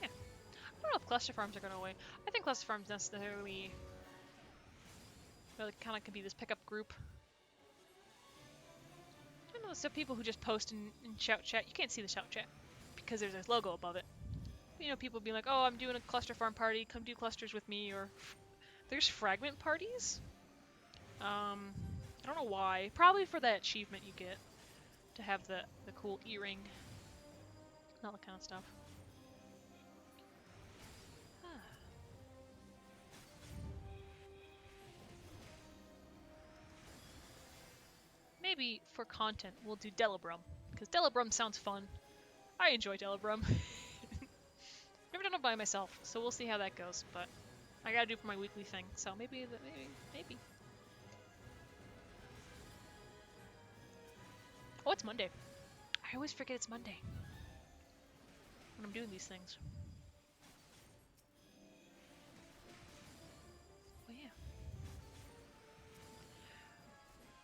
Yeah. I don't know if cluster farms are going away. I think cluster farms necessarily kind of could be this pickup group. I don't know, some people who just post in shout chat. You can't see the shout chat because there's this logo above it. You know, people being like, oh, I'm doing a cluster farm party, come do clusters with me, or there's fragment parties. I don't know why. Probably for that achievement you get to have the cool earring. All that kind of stuff. Maybe for content we'll do Delabrum, because Delabrum sounds fun. I enjoy Delabrum. Never done it by myself, so we'll see how that goes. But I gotta do it for my weekly thing, so maybe. Oh, it's Monday. I always forget it's Monday when I'm doing these things. But yeah.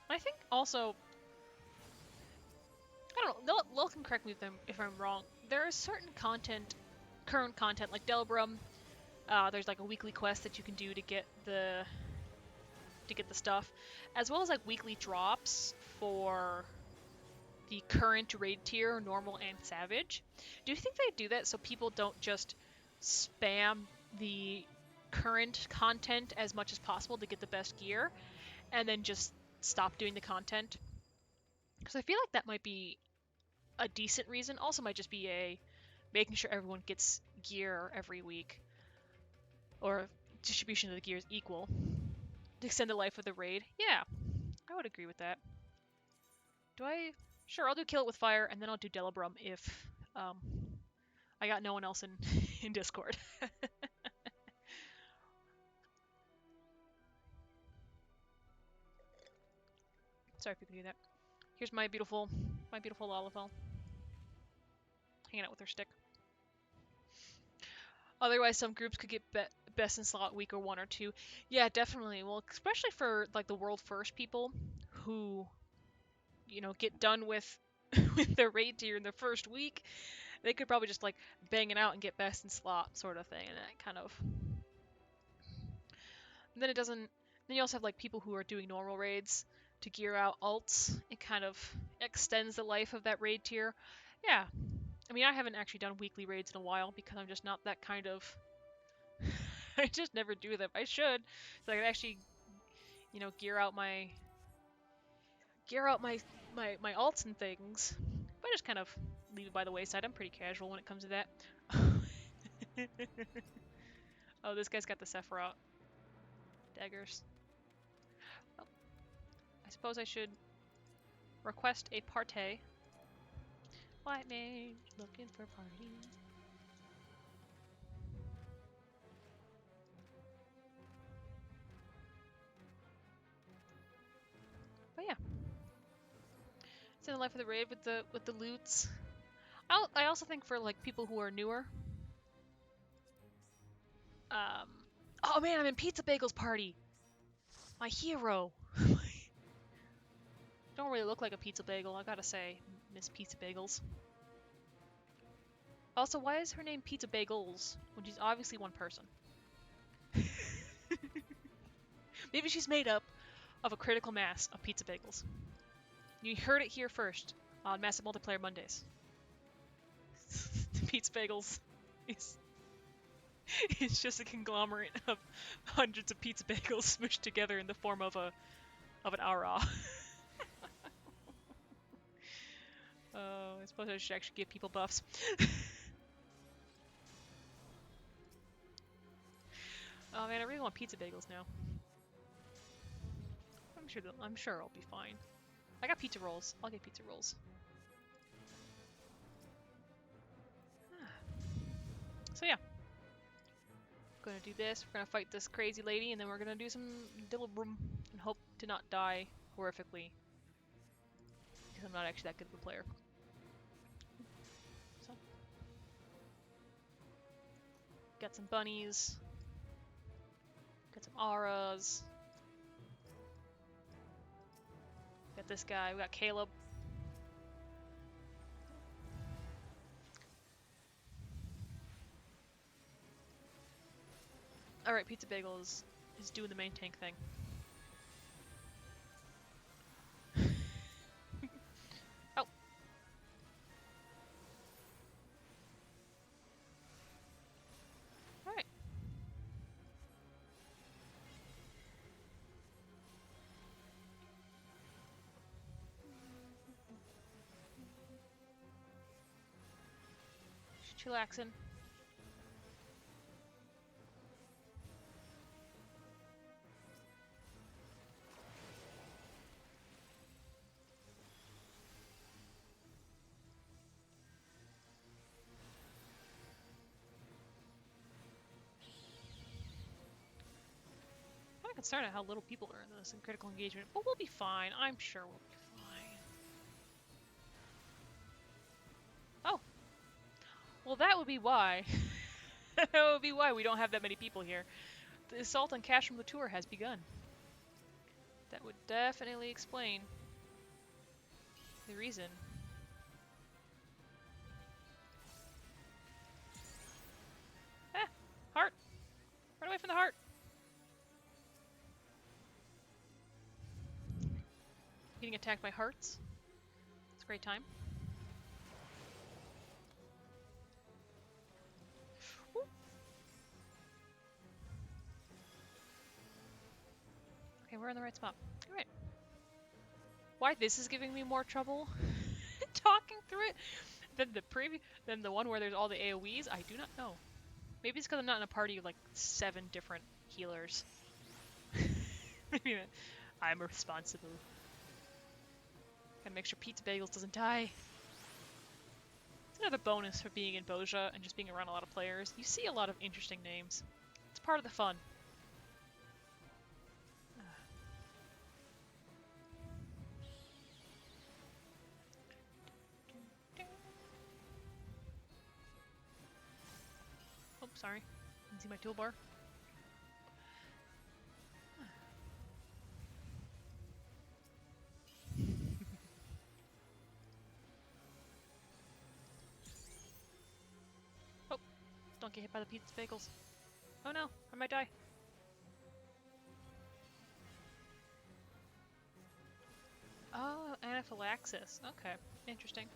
I think also, I don't know, Lil can correct me if I'm wrong. There is certain current content, like Delabrum. There's like a weekly quest that you can do to get the stuff, as well as like weekly drops for the current raid tier, normal and savage. Do you think they do that so people don't just spam the current content as much as possible to get the best gear, and then just stop doing the content? Because I feel like that might be a decent reason. Also might just be making sure everyone gets gear every week, or distribution of the gear is equal to extend the life of the raid. Yeah, I would agree with that. Sure, I'll do Kill It With Fire, and then I'll do Delabrum if I got no one else in, in Discord. Sorry if you can do that. Here's my beautiful Lalafell. Hanging out with her stick. Otherwise, some groups could get best in slot week or 1 or 2. Yeah, definitely. Well, especially for like the world first people who, you know, get done with with their raid tier in the first week, they could probably just like bang it out and get best in slot sort of thing, and that kind of. And then it doesn't. Then you also have like people who are doing normal raids to gear out alts. It kind of extends the life of that raid tier. Yeah. I mean, I haven't actually done weekly raids in a while because I'm just not that kind of. I just never do them. I should, so I can actually you know, gear out my alts and things. But I just kind of leave it by the wayside. I'm pretty casual when it comes to that. Oh, this guy's got the Sephiroth daggers. Well, I suppose I should request a party. White mage looking for party. But yeah, it's in the life of the raid with the loots. I also think for like people who are newer. Oh man, I'm in Pizza Bagel's party. My hero. Don't really look like a pizza bagel, I gotta say, Miss Pizza Bagels. Also, why is her name Pizza Bagels when she's obviously one person? Maybe she's made up of a critical mass of pizza bagels. You heard it here first on Massive Multiplayer Mondays. Pizza Bagels is just a conglomerate of hundreds of pizza bagels smushed together in the form of an ara. I suppose I should actually give people buffs. Oh man, I really want pizza bagels now. I'm sure I'll be fine. I got pizza rolls. I'll get pizza rolls. So yeah. Gonna do this. We're gonna fight this crazy lady, and then we're gonna do some Dillabrum and hope to not die horrifically. Because I'm not actually that good of a player. So. Got some bunnies. Got some auras. Got this guy. We got Caleb. Alright, Pizza Bagel is doing the main tank thing. Oh. Alright. Chillaxin'. I'm concerned at how little people are in this in critical engagement, but we'll be fine. I'm sure we'll be fine. Oh. Well, that would be why. That would be why we don't have that many people here. The assault on cash from the tour has begun. That would definitely explain the reason. Ah! Heart! Run away from the heart! Getting attacked by hearts. It's a great time. Ooh. Okay, we're in the right spot. Alright. Why this is giving me more trouble talking through it than the one where there's all the AoEs, I do not know. Maybe it's because I'm not in a party of like 7 different healers. Maybe I'm responsible. Gotta make sure Pizza Bagels doesn't die. It's another bonus for being in Boja and just being around a lot of players. You see a lot of interesting names. It's part of the fun. Oh, sorry. Didn't see my toolbar. Oh, don't get hit by the Pizza Bagels. Oh no, I might die. Oh, anaphylaxis. Okay, interesting.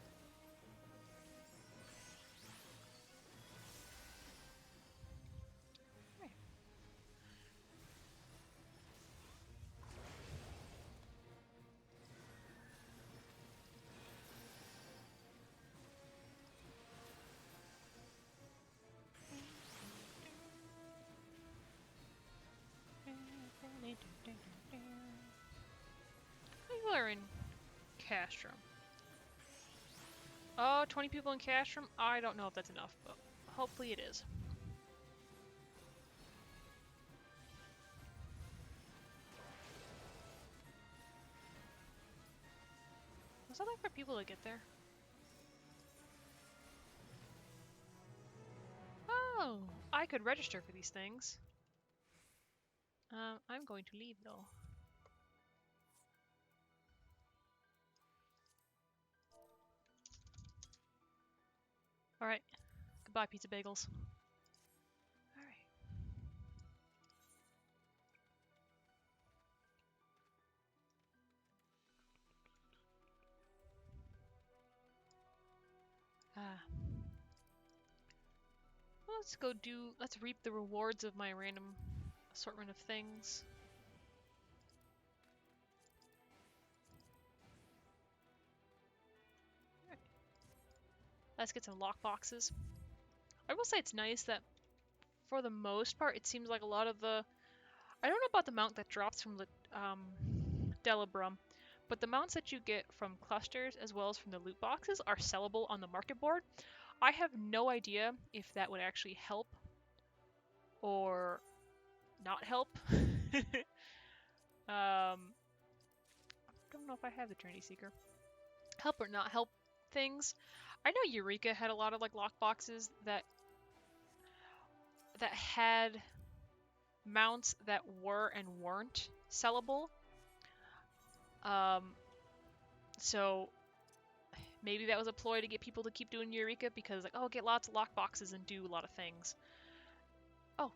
People are in Castrum. Oh, 20 people in Castrum? I don't know if that's enough, but hopefully it is. Was that like for people to get there? Oh, I could register for these things. I'm going to leave though. Alright. Goodbye, pizza bagels. Alright. Let's reap the rewards of my random assortment of things. Right. Let's get some lockboxes. I will say it's nice that, for the most part, it seems like a lot of the... I don't know about the mount that drops from the Delibrum, but the mounts that you get from clusters as well as from the loot boxes are sellable on the market board. I have no idea if that would actually help or not help. I don't know if I have the Trinity Seeker. Help or not help things. I know Eureka had a lot of like lockboxes that had mounts that were and weren't sellable. So maybe that was a ploy to get people to keep doing Eureka because like, oh, get lots of lockboxes and do a lot of things. Oh,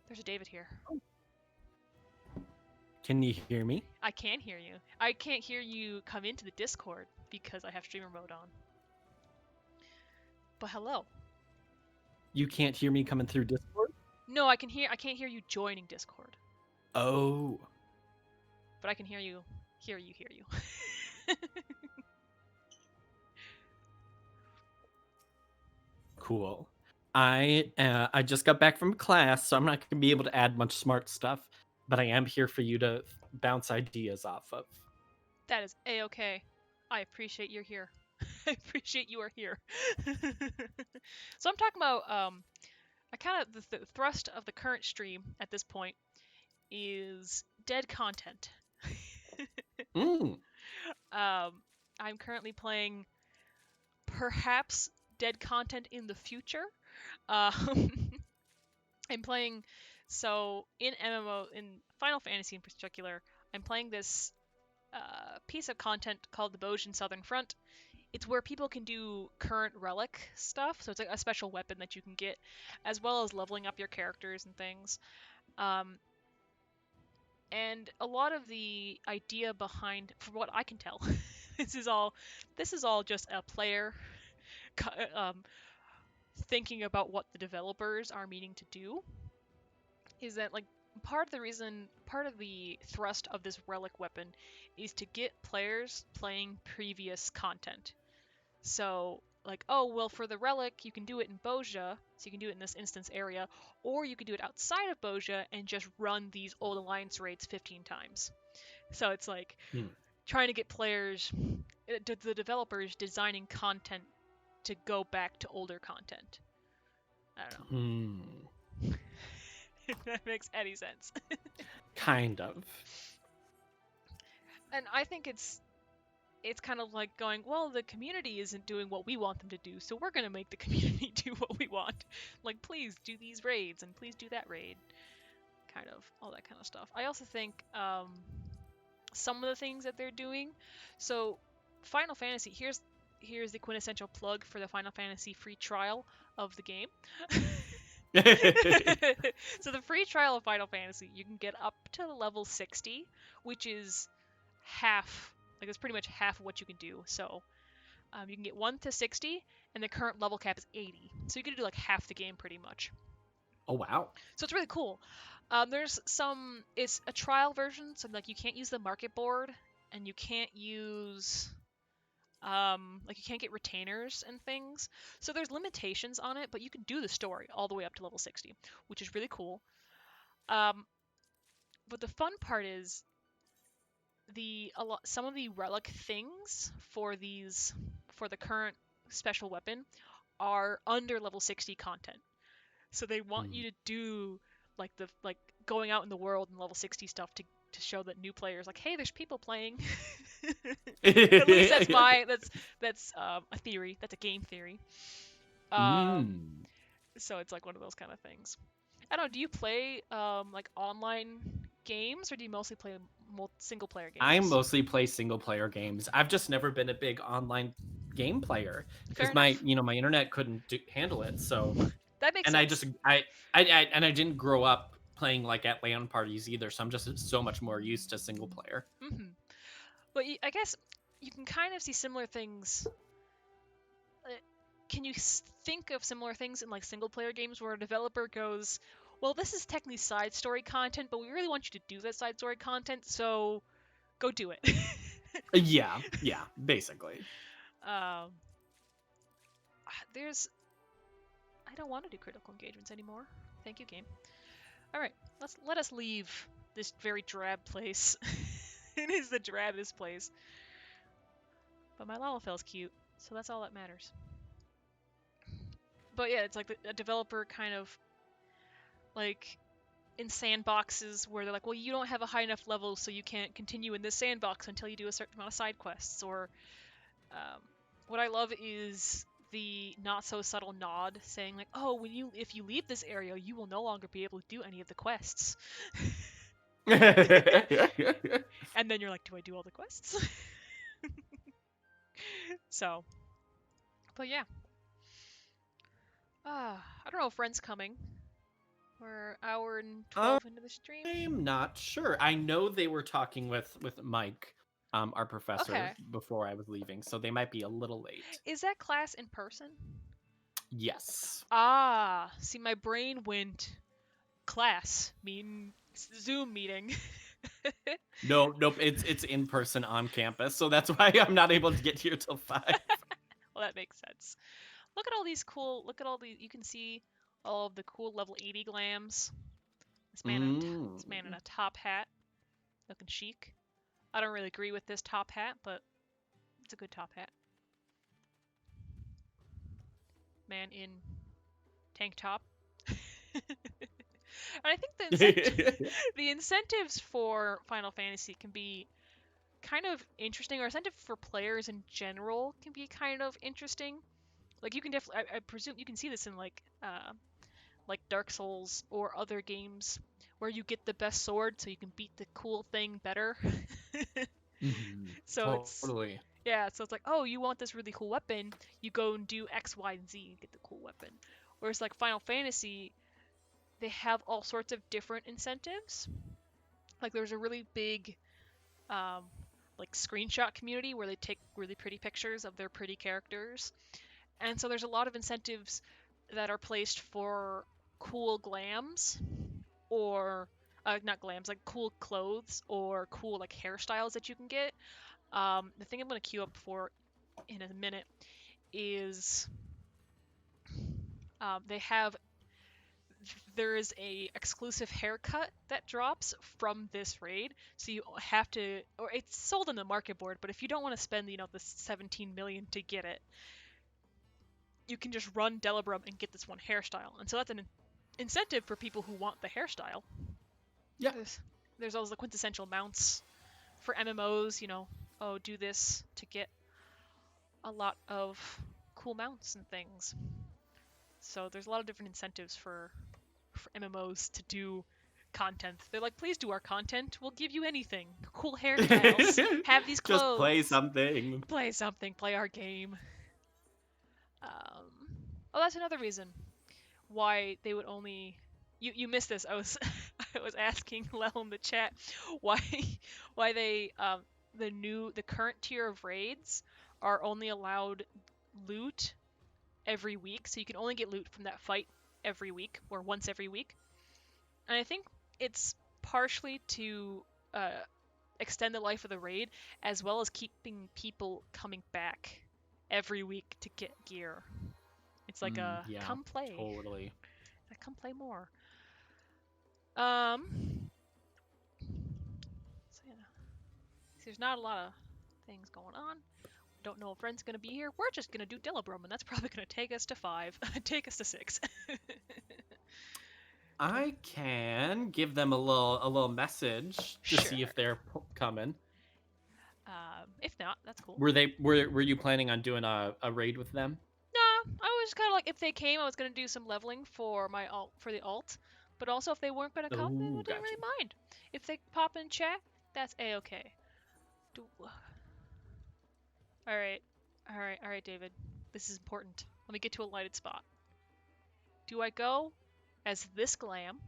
there's a David here. Can you hear me? I can hear you. I can't hear you come into the Discord because I have streamer mode on. But hello. You can't hear me coming through Discord? No, I can't hear you joining Discord. Oh. But I can hear you. Hear you. Cool. I just got back from class, so I'm not going to be able to add much smart stuff, but I am here for you to bounce ideas off of. That is a-okay. I appreciate you're here. I appreciate you are here. So I'm talking about I kind of the thrust of the current stream at this point is dead content. I'm currently playing perhaps dead content in the future. I'm playing, so in MMO, in Final Fantasy in particular, I'm playing this piece of content called the Bojin Southern Front. It's where people can do current Relic stuff, so it's like a special weapon that you can get, as well as leveling up your characters and things. And a lot of the idea behind, from what I can tell, this is all just a player thinking about what the developers are meaning to do. Is that like part of the thrust of this Relic weapon is to get players playing previous content. So like, oh, well, for the Relic, you can do it in Bozja, so you can do it in this instance area, or you can do it outside of Bozja and just run these old Alliance raids 15 times. So it's like trying to get players, the developers designing content to go back to older content. I don't know. If that makes any sense. Kind of. And I think it's kind of like going, well, the community isn't doing what we want them to do, so we're going to make the community do what we want. Like, please do these raids, and please do that raid. Kind of, all that kind of stuff. I also think some of the things that they're doing, so Final Fantasy, here's the quintessential plug for the Final Fantasy free trial of the game. So the free trial of Final Fantasy, you can get up to level 60, which is half, like it's pretty much half of what you can do. So you can get 1 to 60, and the current level cap is 80. So you can do like half the game pretty much. Oh, wow. So it's really cool. It's a trial version, so like you can't use the market board, and you can't use you can't get retainers and things. So there's limitations on it, but you can do the story all the way up to level 60, which is really cool. But the fun part is some of the relic things for the current special weapon are under level 60 content. So they want Mm. you to do like going out in the world and level 60 stuff to show that new players like, hey, there's people playing. At least that's a theory. That's a game theory. Mm. So it's like one of those kind of things. I don't know. Do you play like online games, or do you mostly play single player I games? mostly play single player games. I've just never been a big online game player Fair because enough. my internet couldn't handle it. So, That makes and I just sense. I didn't grow up playing like at LAN parties either. So I'm just so much more used to single player. But I guess you can kind of see similar things. uh, Can you think of similar things in like single player games where a developer goes, well, this is technically side story content, but we really want you to do that side story content, so go do it. Yeah, basically. um, there's I don't want to do critical engagements anymore. Thank you, game. All right, let us leave this very drab place. It is the drabbest place, but my Lalafell's cute, so that's all that matters. But yeah, it's like a developer kind of like in sandboxes where they're like, well, you don't have a high enough level, so you can't continue in this sandbox until you do a certain amount of side quests. Or um, what I love is the not so subtle nod saying like, oh, if you leave this area, you will no longer be able to do any of the quests. And then you're like, do I do all the quests? So, but yeah. I don't know if Ren's coming. We're an hour and um, 12 into the stream. I'm not sure. I know they were talking with Mike, our professor, Okay. before I was leaving, so they might be a little late. Is that class in person? Yes. Ah, see, my brain went class, mean Zoom meeting. No, nope. It's in person on campus, so that's why I'm not able to get here till 5. Well, that makes sense. Look at all these cool. Look at all the. You can see all of the cool level 80 glams. Mm. This man in a top hat, looking chic. I don't really agree with this top hat, but it's a good top hat. Man in tank top. And I think the incentives for Final Fantasy can be kind of interesting, or incentive for players in general can be kind of interesting. Like you can definitely, I presume you can see this in like Dark Souls or other games where you get the best sword so you can beat the cool thing better. So it's Totally. yeah, so it's like, oh, you want this really cool weapon, you go and do X, Y, and Z and get the cool weapon. Whereas like Final Fantasy, they have all sorts of different incentives. Like there's a really big um, like screenshot community where they take really pretty pictures of their pretty characters. And so there's a lot of incentives that are placed for cool glams or not glams, like cool clothes or cool like hairstyles that you can get. The thing I'm going to queue up for in a minute is they have there is a exclusive haircut that drops from this raid, so you have to, or it's sold on the market board, but if you don't want to spend the 17 million to get it, you can just run Delabrum and get this one hairstyle. And so that's an incentive for people who want the hairstyle. Yeah. There's always the quintessential mounts for MMOs, oh, do this to get a lot of cool mounts and things. So there's a lot of different incentives for MMOs to do content. They're like, please do our content. We'll give you anything. Cool hairstyles. Have these Just play clothes. something. Play something. Play our game. Um, oh, that's another reason why they would only. You missed this. I was I was asking Lel in the chat why they the current tier of raids are only allowed loot every week, so you can only get loot from that fight every week or once every week. And I think it's partially to extend the life of the raid, as well as keeping people coming back every week to get gear. It's like a Yeah, come play, totally. come play more. Um, there's not a lot of things going on. Don't know if Ren's gonna be here. We're just gonna do Dillabrum, and that's probably gonna take us to 5. Take us to 6. I can give them a little message to see Sure. if they're coming. If not, that's cool. Were you planning on doing a raid with them? Nah, I was kind of like, if they came, I was gonna do some leveling for my alt, for the alt. But also, if they weren't gonna come, then I Oh, didn't gotcha. really mind. If they pop in chat, that's a-okay. Alright. Alright, David. This is important. Let me get to a lighted spot. Do I go as this glam?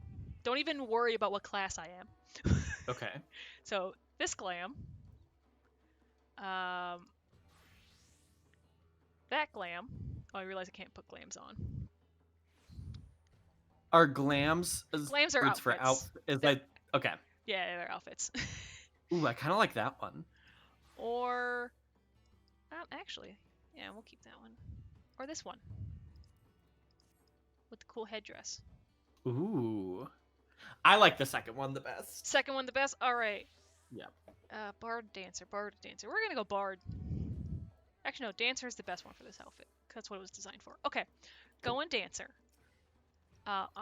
Don't even worry about what class I am. Okay. So, this glam. Um, that glam. Oh, I realize I can't put glams on. Are glams Glams are words for out? outfits. Is They're, like okay? yeah, they're outfits. Ooh, I kind of like that one. Or, actually, yeah, we'll keep that one. Or this one with the cool headdress. Ooh, I like the second one the best. Second one the best. All right. Yeah. Bard dancer. Bard dancer. We're gonna go bard. Actually, no. Dancer is the best one for this outfit. That's what it was designed for. Okay, Cool. going dancer.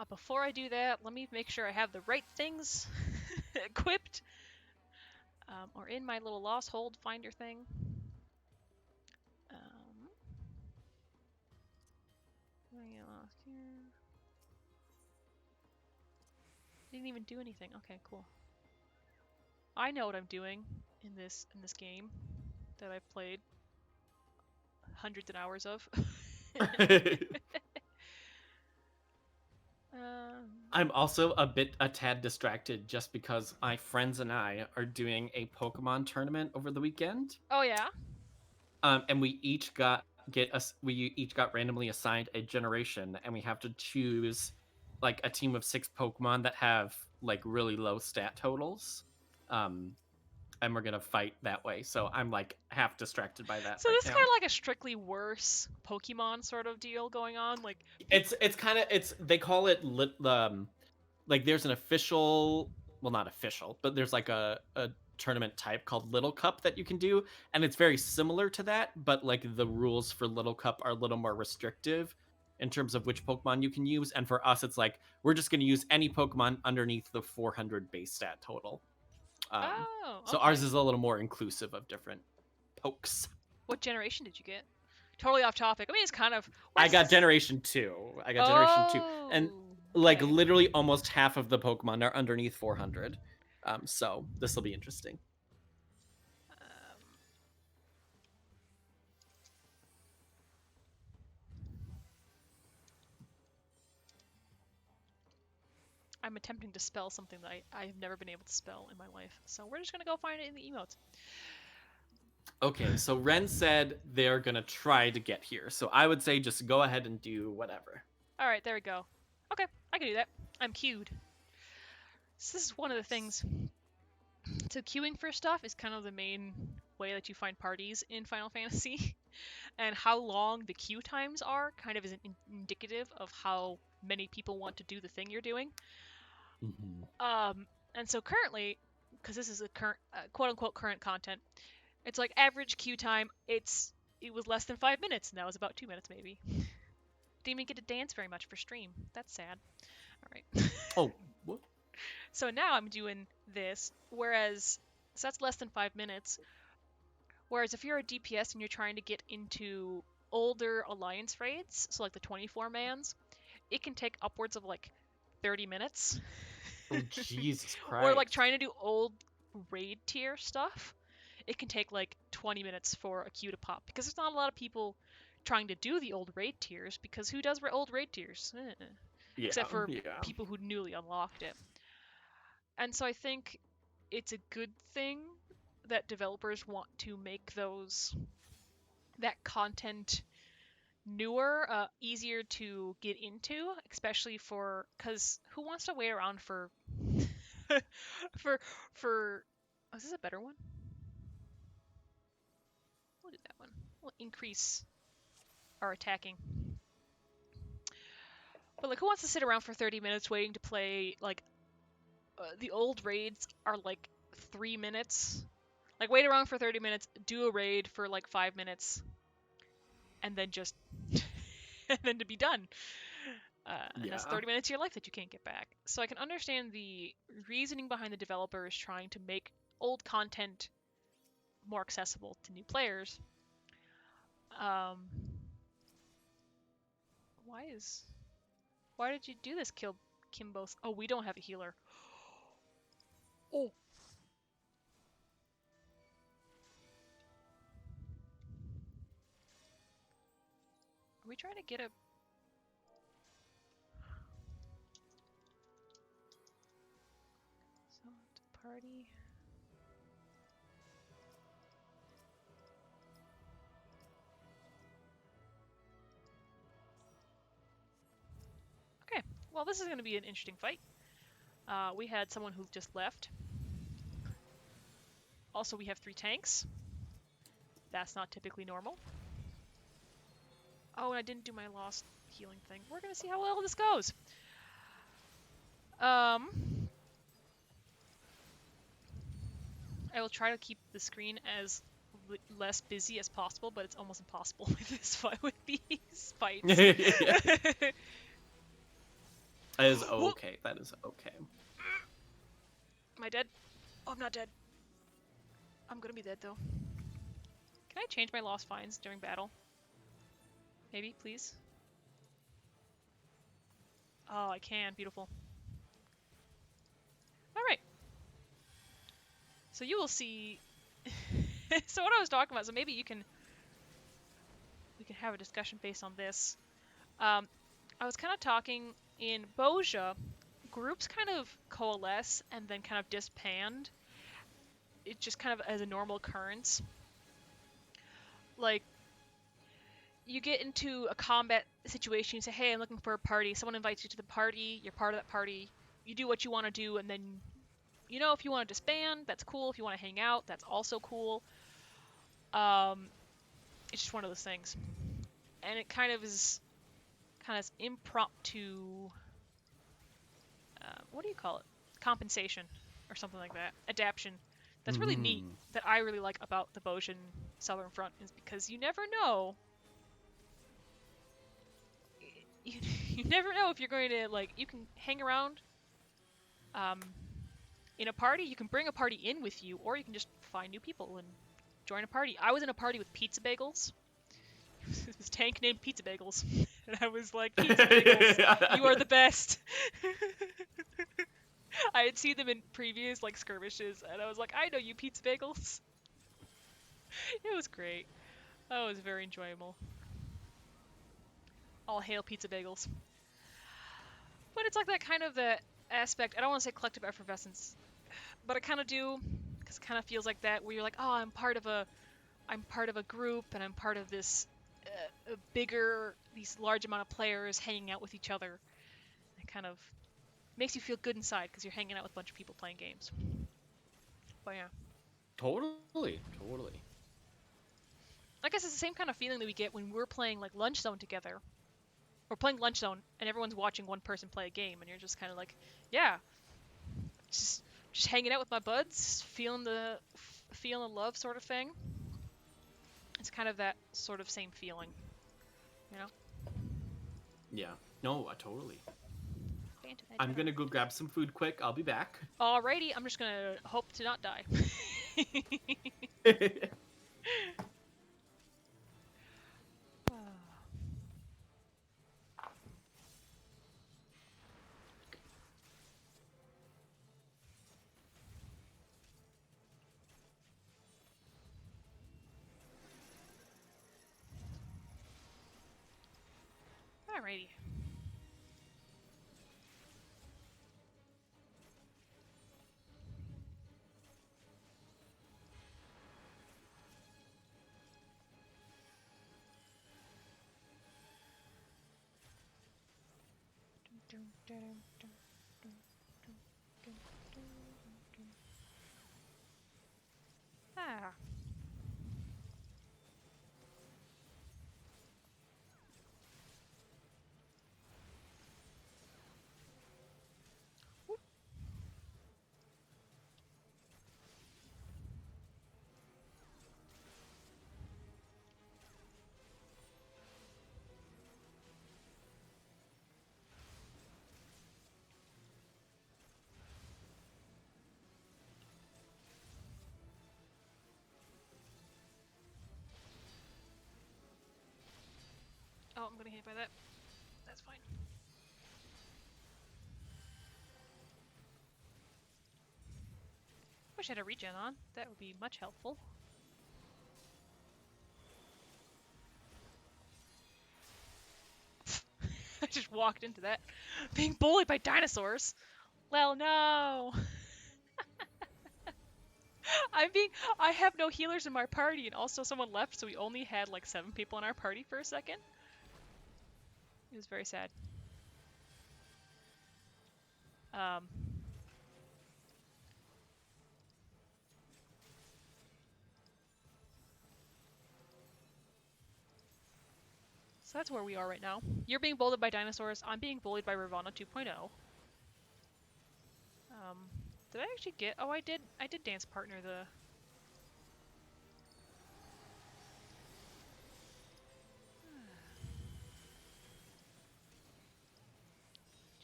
Before I do that, let me make sure I have the right things equipped. Or in my little lost hold finder thing. Lost here. Didn't even do anything. Okay, cool. I know what I'm doing in this game that I've played hundreds of hours of. I'm also a tad distracted just because my friends and I are doing a Pokemon tournament over the weekend. Oh yeah. And we each got randomly assigned a generation, and we have to choose like a team of 6 Pokemon that have like really low stat totals. And we're gonna fight that way. So I'm like half distracted by that So right this is kind now. of like a strictly worse Pokemon sort of deal going on. Like It's kind of it's they call it like there's an official, well, not official, but there's like a tournament type called Little Cup that you can do, and it's very similar to that, but like the rules for Little Cup are a little more restrictive in terms of which Pokemon you can use. And for us, it's like we're just going to use any Pokemon underneath the 400 base stat total. oh, So okay. ours is a little more inclusive of different pokes. What generation did you get? Totally off topic. I mean, it's kind of. I got This? Generation 2. And Oh. like Okay. literally almost half of the Pokemon are underneath 400. So this will be interesting. Um, I'm attempting to spell something that I have never been able to spell in my life. So we're just gonna go find it in the emotes. Okay, so Ren said they're gonna try to get here. So I would say just go ahead and do whatever. All right, there we go. Okay, I can do that. I'm queued. So this is one of the things. So queuing for stuff is kind of the main way that you find parties in Final Fantasy, and how long the queue times are kind of is indicative of how many people want to do the thing you're doing. Mm-hmm. And so currently, because this is a current quote unquote current content, it's like average queue time. It was less than 5 minutes, and that was about 2 minutes maybe. Didn't even get to dance very much for stream. That's sad. All right. Oh, what? So now I'm doing this, whereas so that's less than 5 minutes. Whereas if you're a DPS and you're trying to get into older alliance raids, so like the 24 mans, it can take upwards of like 30 minutes. Oh, Jesus Or like Christ. trying to do old raid tier stuff, it can take like 20 minutes for a queue to pop because there's not a lot of people trying to do the old raid tiers because who does old raid tiers? Yeah, Except for yeah. people who newly unlocked it. And so I think it's a good thing that developers want to make that content newer, easier to get into, especially for because who wants to wait around for for for oh, is this a better one? We'll do that one. We'll increase our attacking. But like, who wants to sit around for 30 minutes waiting to play? Like, the old raids are like 3 minutes. Like, wait around for 30 minutes, do a raid for like 5 minutes, and then just and then to be done. And that's Yeah. 30 minutes of your life that you can't get back. So I can understand the reasoning behind the developers trying to make old content more accessible to new players. Um, why did you do this, Kimbo? Oh, we don't have a healer. Oh, are we trying to get a party? Okay, well, this is going to be an interesting fight. We had someone who just left. Also, we have 3 tanks. That's not typically normal. Oh, and I didn't do my lost healing thing. We're going to see how well this goes. I will try to keep the screen as less busy as possible, but it's almost impossible with this fight, with these fights. Yeah. That is okay. That is okay. Am I dead? Oh, I'm not dead. I'm gonna be dead, though. Can I change my lost finds during battle? Maybe, please? Oh, I can. Beautiful. Alright. So you will see... So what I was talking about, so maybe we can have a discussion based on this. I was kind of talking in Boja, groups kind of coalesce and then kind of disband. It's just kind of as a normal occurrence. Like, you get into a combat situation, you say, hey, I'm looking for a party. Someone invites you to the party, you're part of that party. You do what you want to do, and then, you know, if you want to disband, that's cool. If you want to hang out, that's also cool. It's just one of those things. And it kind of is impromptu, what do you call it? Compensation or something like that. Adaption. That's really neat, that I really like about the Boshan Southern Front, is because you never know. You never know if you're going to, like, you can hang around in a party, you can bring a party in with you, or you can just find new people and join a party. I was in a party with Pizza Bagels. This tank named Pizza Bagels. And I was like, Pizza Bagels, you are the best. I had seen them in previous, like, skirmishes, and I was like, I know you, Pizza Bagels. It was great. That was very enjoyable. All hail Pizza Bagels. But it's like that kind of the aspect, I don't want to say collective effervescence, but I kind of do, because it kind of feels like that, where you're like, oh, I'm part of a group, and I'm part of this these large amount of players hanging out with each other. It kind of makes you feel good inside, because you're hanging out with a bunch of people playing games. But yeah. Totally. I guess it's the same kind of feeling that we get when we're playing, like, Lunch Zone together. We're playing Lunch Zone, and everyone's watching one person play a game, and you're just kind of like, yeah, just hanging out with my buds, feeling the love sort of thing. It's kind of that sort of same feeling, you know? Yeah. No, totally. I'm gonna go grab some food quick. I'll be back. Alrighty, I'm just gonna hope to not die. Alrighty. Ah. I'm gonna get hit by that. That's fine. Wish I had a regen on. That would be much helpful. I just walked into that. Being bullied by dinosaurs. Well, no. I have no healers in my party, and also someone left, so we only had like 7 people in our party for a second. It was very sad. So that's where we are right now. You're being bullied by dinosaurs. I'm being bullied by Ravana 2.0. Did I actually get? Oh, I did. I did dance partner the.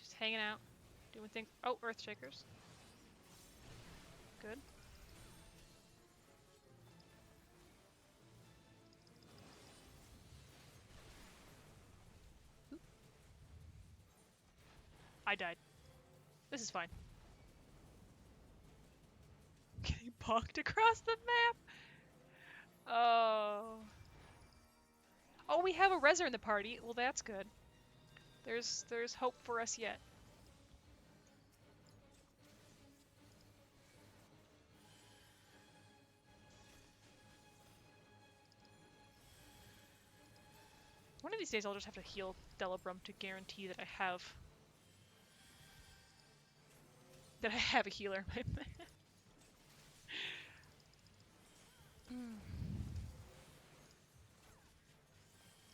Just hanging out, doing things. Oh, Earthshakers. Good. I died. This is fine. Getting bonked across the map. Oh. Oh, we have a Reser in the party. Well, that's good. There's hope for us yet. One of these days I'll just have to heal Delabrum to guarantee that I have a healer.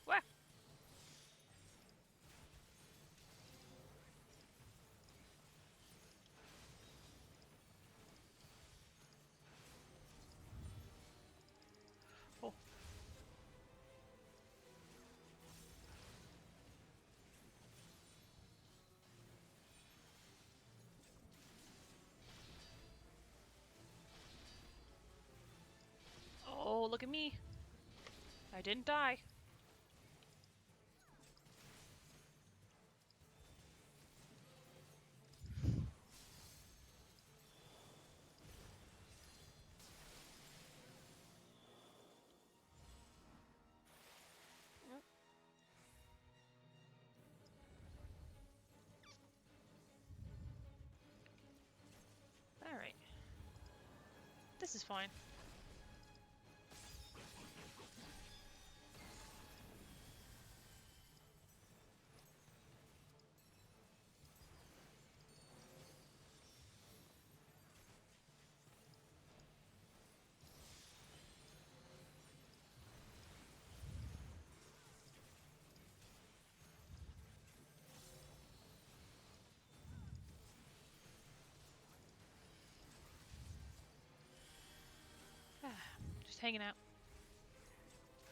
Wah. Oh. Oh, look at me. I didn't die. Yep. Alright. This is fine. Just hanging out.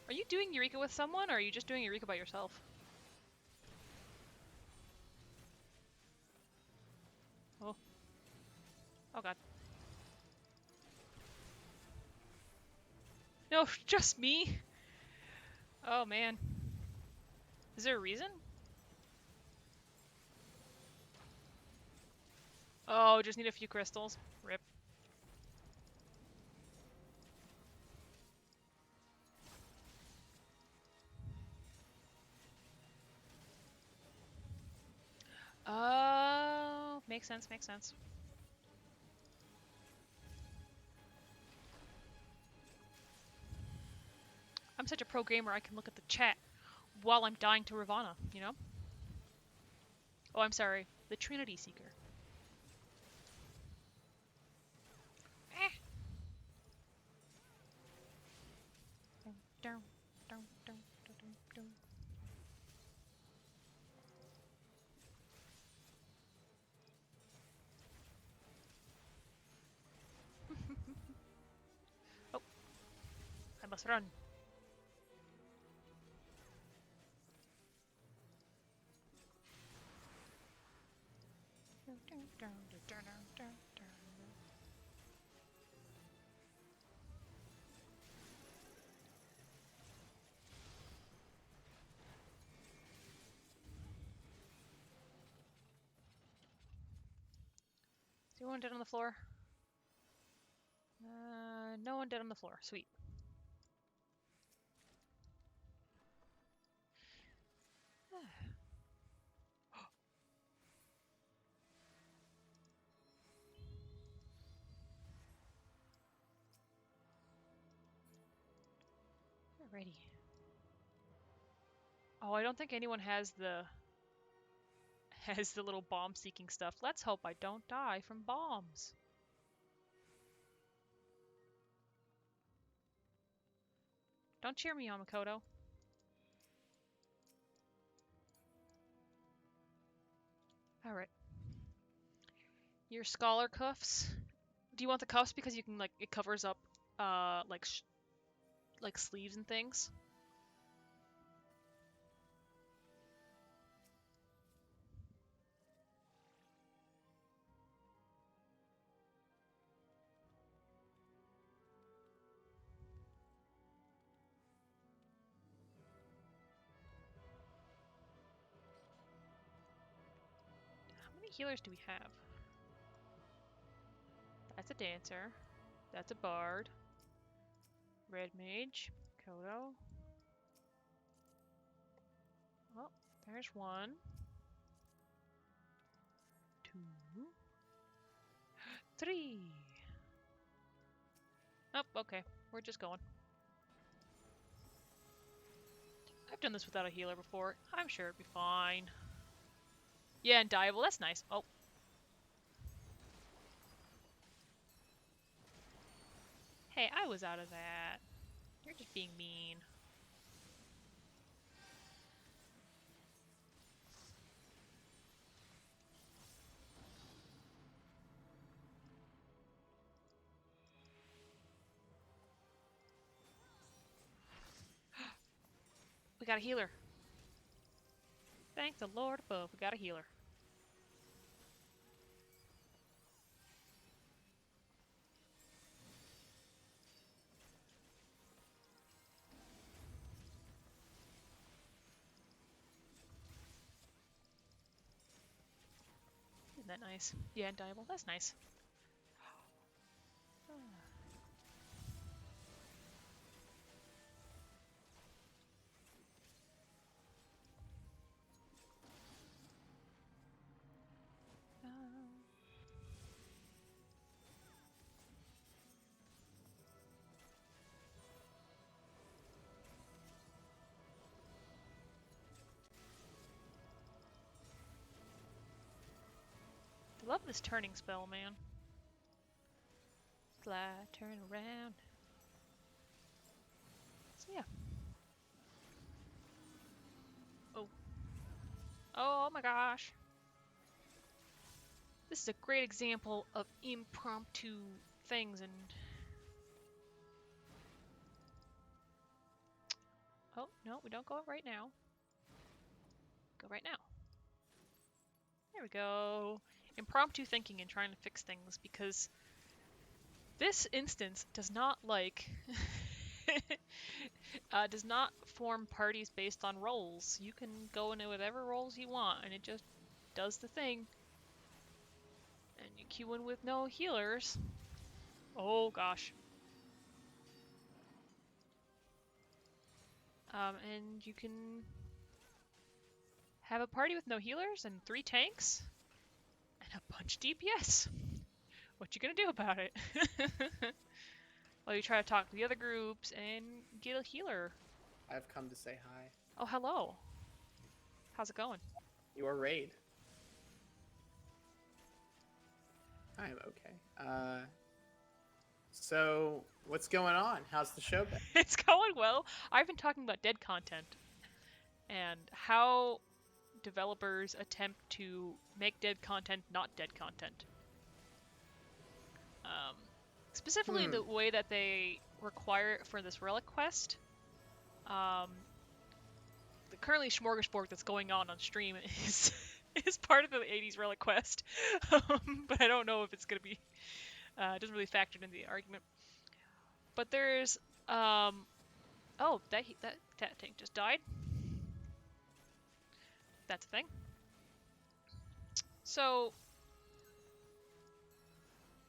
Are you doing Eureka with someone, or are you just doing Eureka by yourself? Oh. Oh god. No, just me? Oh man. Is there a reason? Oh, just need a few crystals. Rip. Oh, makes sense, makes sense. I'm such a pro gamer, I can look at the chat while I'm dying to Ravana, you know? Oh, I'm sorry. The Trinity Seeker. Eh. Dun, dun, dun, dun, dun, dun. Oh, I must run. Is anyone dead on the floor? No one dead on the floor. Sweet. Alrighty. Oh, I don't think anyone has the little bomb-seeking stuff. Let's hope I don't die from bombs. Don't cheer me on, Makoto. Alright. Your scholar cuffs. Do you want the cuffs because you can, like, it covers up, like sleeves and things? How many healers do we have? That's a dancer. That's a bard. Red mage. Kodo. Oh, there's one. Two. Three. Oh, okay. We're just going. I've done this without a healer before. I'm sure it'd be fine. Yeah, and dieable. That's nice. Oh. Hey, I was out of that. You're just being mean. We got a healer. Thank the Lord above. We got a healer. Isn't that nice? Yeah, and dieable. That's nice. I love this turning spell, man. Slide, turn around. So yeah. Oh. Oh my gosh. This is a great example of impromptu things and... Oh, no, we don't go right now. Go right now. There we go. Impromptu thinking and trying to fix things, because this instance does not like... does not form parties based on roles. You can go into whatever roles you want, and it just does the thing. And you queue in with no healers. Oh gosh. And you can have a party with no healers and 3 tanks and a bunch of DPS. What you gonna do about it? Well, you try to talk to the other groups and get a healer. I've come to say hi. Oh, hello. How's it going? Your raid. I'm okay. So what's going on? How's the show been? It's going well. I've been talking about dead content and how developers attempt to make dead content not dead content. Specifically the way that they require it for this Relic quest. The currently smorgasbord that's going on stream is part of the 80s Relic quest, but I don't know if it's going to be... it doesn't really factor into the argument. But there's... oh, that tank just died. That's a thing. So...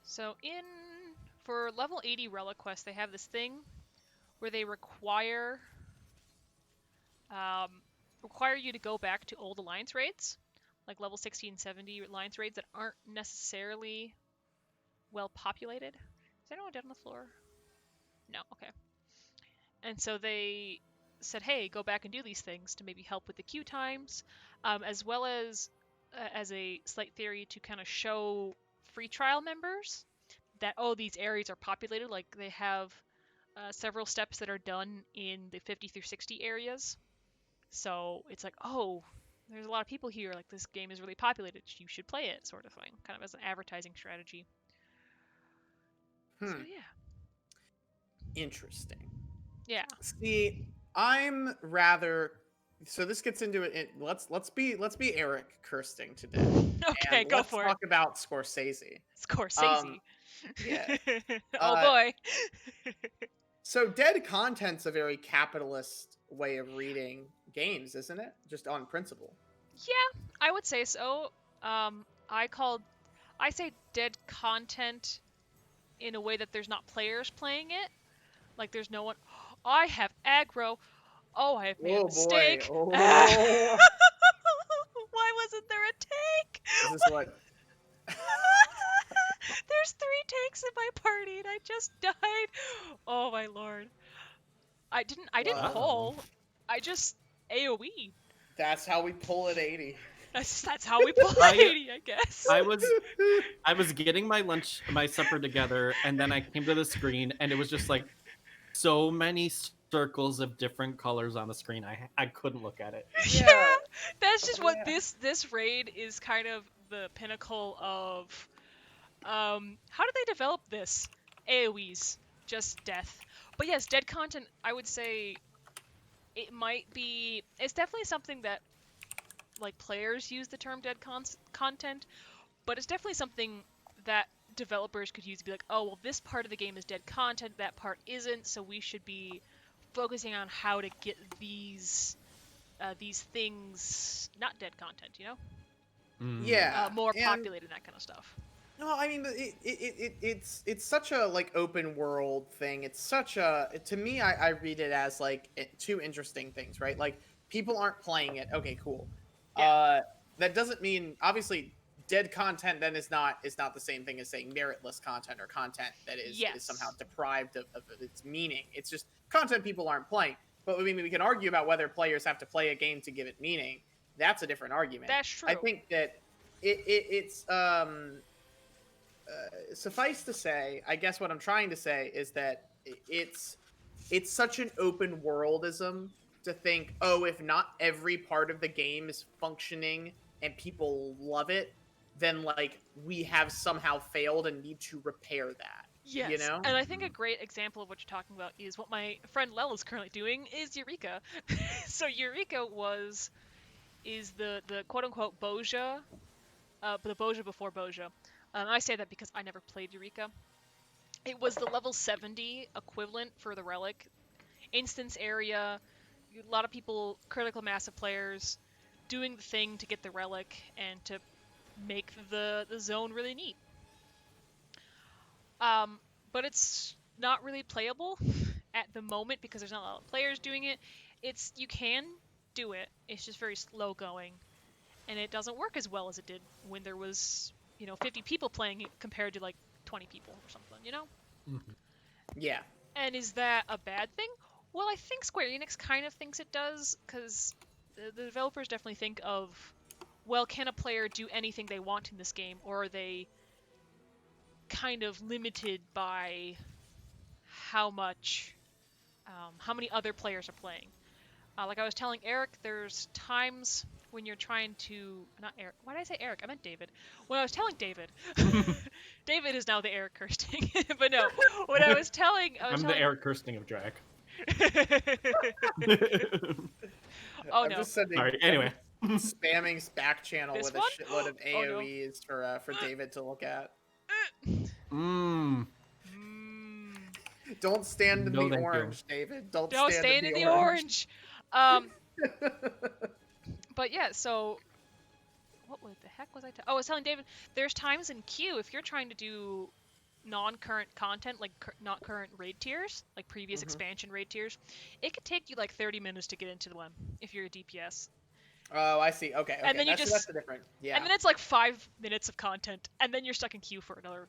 So for level 80 Relic quest, they have this thing where they um, require you to go back to old alliance raids, like level 60 and 70 alliance raids that aren't necessarily well populated. Is anyone dead on the floor? No, okay. And so they said, hey, go back and do these things to maybe help with the queue times, as well as a slight theory to kind of show free trial members that, oh, these areas are populated. Like they have several steps that are done in the 50 through 60 areas. So it's like, oh, there's a lot of people here. Like this game is really populated. You should play it, sort of thing, kind of as an advertising strategy. So yeah. Interesting. Yeah. See, I'm rather. So this gets into it. Let's be Eric Kirsting today. Okay, And go let's for talk about Scorsese. Scorsese. Yeah. Oh boy. So dead content's a very capitalist way of reading games, isn't it? Just on principle. Yeah, I would say so. I say dead content in a way that there's not players playing it. Like there's no one. I have aggro. Oh, I have made a mistake. Oh. Why wasn't there a tank? Is this what? There's 3 tanks in my party and I just died. Oh my lord. I didn't Wow. pull. I just AoE. That's how we pull at 80. That's how we pull 80, I guess. I was getting my supper together, and then I came to the screen, and it was just like so many circles of different colors on the screen. I couldn't look at it. Yeah, that's just what this raid is kind of the pinnacle of. How did they develop this? AoEs, just death. But yes, dead content. I would say it's definitely something that like players use the term dead content, but it's definitely something that developers could use to be like, oh, well, this part of the game is dead content, that part isn't, so we should be focusing on how to get these things not dead content, you know? Yeah. More populated and that kind of stuff. No, I mean it's such a like open world thing. It's such a to me I read it as like 2 interesting things, right? Like people aren't playing it. Okay, cool. Yeah. That doesn't mean obviously dead content then is not the same thing as saying meritless content or content that is somehow deprived of its meaning. It's just content people aren't playing. But I mean we can argue about whether players have to play a game to give it meaning. That's a different argument. That's true. I think that it's suffice to say, I guess what I'm trying to say is that it's such an open worldism to think, oh, if not every part of the game is functioning and people love it, then like we have somehow failed and need to repair that. Yes, you know? And I think a great example of what you're talking about is what my friend Lel is currently doing is Eureka. So Eureka is the quote unquote Boja, but the Boja before Boja. I say that because I never played Eureka. It was the level 70 equivalent for the Relic. Instance area, a lot of people, critical mass of players, doing the thing to get the Relic and to make the zone really neat. But it's not really playable at the moment because there's not a lot of players doing it. You can do it, it's just very slow going. And it doesn't work as well as it did when there was 50 people playing it compared to like 20 people or something, you know? Mm-hmm. Yeah. And is that a bad thing? Well, I think Square Enix kind of thinks it does, because the developers definitely think of, well, can a player do anything they want in this game, or are they kind of limited by how many other players are playing? Like I was telling Eric, there's times when you're trying to... Not Eric. Why did I say Eric? I meant David. When I was telling David... David is now the Eric Kirsting. But no, when I was telling... I'm the Eric Kirsting of drag. Oh, I'm no. just sending, Sorry, anyway. spamming back channel This with one? a shitload of Oh, no. AoEs for David to look at. Don't stand in No, the thank you. orange, David. Don't stand in the orange. But yeah, so what the heck was I? I was telling David, there's times in queue if you're trying to do non-current content, like not current raid tiers, like previous Mhm. expansion raid tiers, it could take you like 30 minutes to get into one if you're a DPS. Oh, I see. Okay, And okay. then you That's just a different. and Yeah. then it's like 5 minutes of content, and then you're stuck in queue for another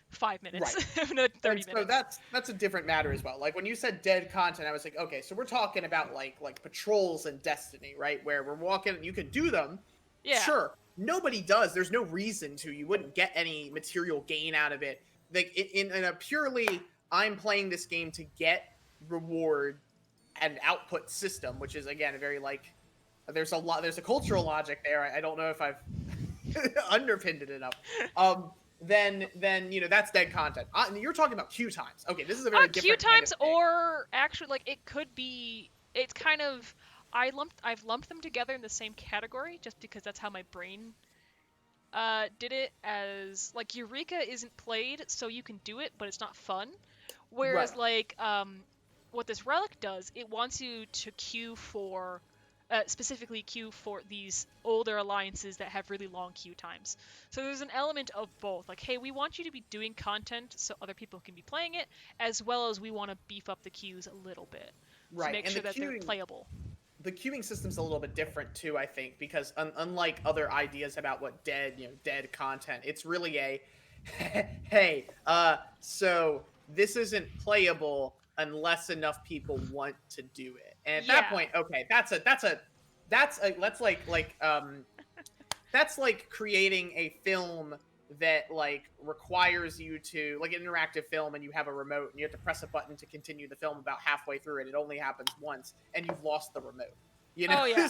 5 minutes, Right. another 30 And so minutes. that's a different matter as well. Like when you said dead content, I was like, okay, so we're talking about like patrols in Destiny, right? Where we're walking, you can do them. Yeah. Sure, nobody does. There's no reason to. You wouldn't get any material gain out of it. Like in a purely, I'm playing this game to get reward and output system, which is again a very like. There's a cultural logic there. I don't know if I've underpinned it enough. Then that's dead content. You're talking about queue times. Okay, this is a very Queue different kind of times, thing. or actually, like it could be. It's kind of I've lumped them together in the same category just because that's how my brain did it. As like Eureka isn't played, so you can do it, but it's not fun. Right. Whereas like what this relic does, it wants you to queue for. Specifically queue for these older alliances that have really long queue times. So there's an element of both. Like, hey, we want you to be doing content so other people can be playing it, as well as we want to beef up the queues a little bit to Right. make And sure that they're playable. the queuing system's a little bit different too, I think, because unlike other ideas about what dead content, it's really a hey, so this isn't playable unless enough people want to do it. And at that Yeah. point, okay, that's like creating a film that like requires you to like an interactive film, and you have a remote and you have to press a button to continue the film about halfway through it. It only happens once and you've lost the remote. Oh yeah.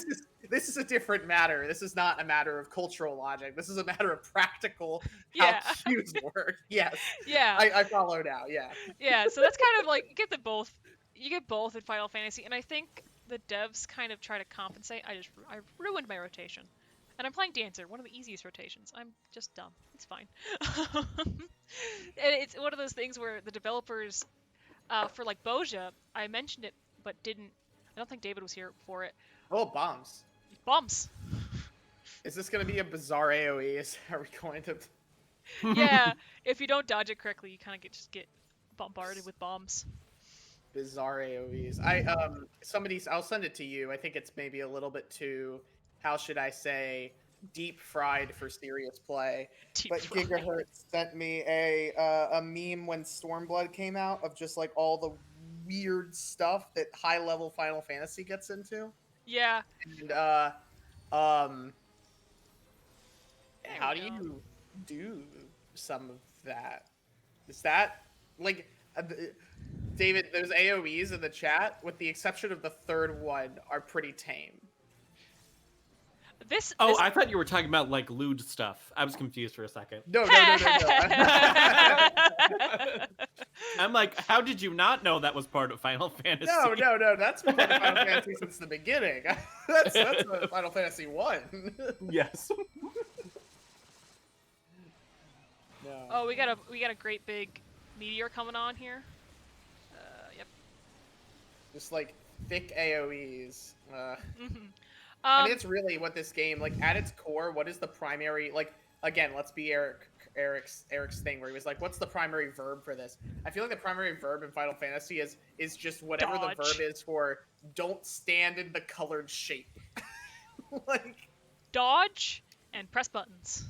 This is a different matter. This is not a matter of cultural logic. This is a matter of practical how Yeah. cues work. Yes. Yeah. I follow now. Yeah. Yeah. So that's kind of like you get the both. You get both in Final Fantasy, and I think the devs kind of try to compensate. I ruined my rotation. And I'm playing Dancer, one of the easiest rotations. I'm just dumb. It's fine. And it's one of those things where the developers, for like Boja, I mentioned it, but didn't. I don't think David was here for it. Oh, bombs. Bombs. Is this going to be a bizarre AoE? Are we going to Yeah, if you don't dodge it correctly, you kind of just get bombarded with bombs. bizarre AoEs? I'll send it to you. I think it's maybe a little bit too, how should I say, deep fried for serious play. Deep But fried. Gigahertz sent me a meme when Stormblood came out of just like all the weird stuff that high level Final Fantasy gets into. Yeah. And There how we do go. you do some of that? Is that like David? Those AOE's in the chat, with the exception of the third one, are pretty tame. This. Oh, this... I thought you were talking about like lewd stuff. I was confused for a second. No. I'm like, how did you not know that was part of Final Fantasy? No. That's been Final Fantasy since the beginning. that's Final Fantasy 1. Yes. No. Oh, we got a great big meteor coming on here. Yep. Just like thick AOE's. Mhm. I mean, it's really what this game, like at its core, what is the primary, like, again, let's be Eric's thing where he was like, what's the primary verb for this? I feel like the primary verb in Final Fantasy is just whatever Dodge. the verb is for don't stand in the colored shape. Like, Dodge and press buttons.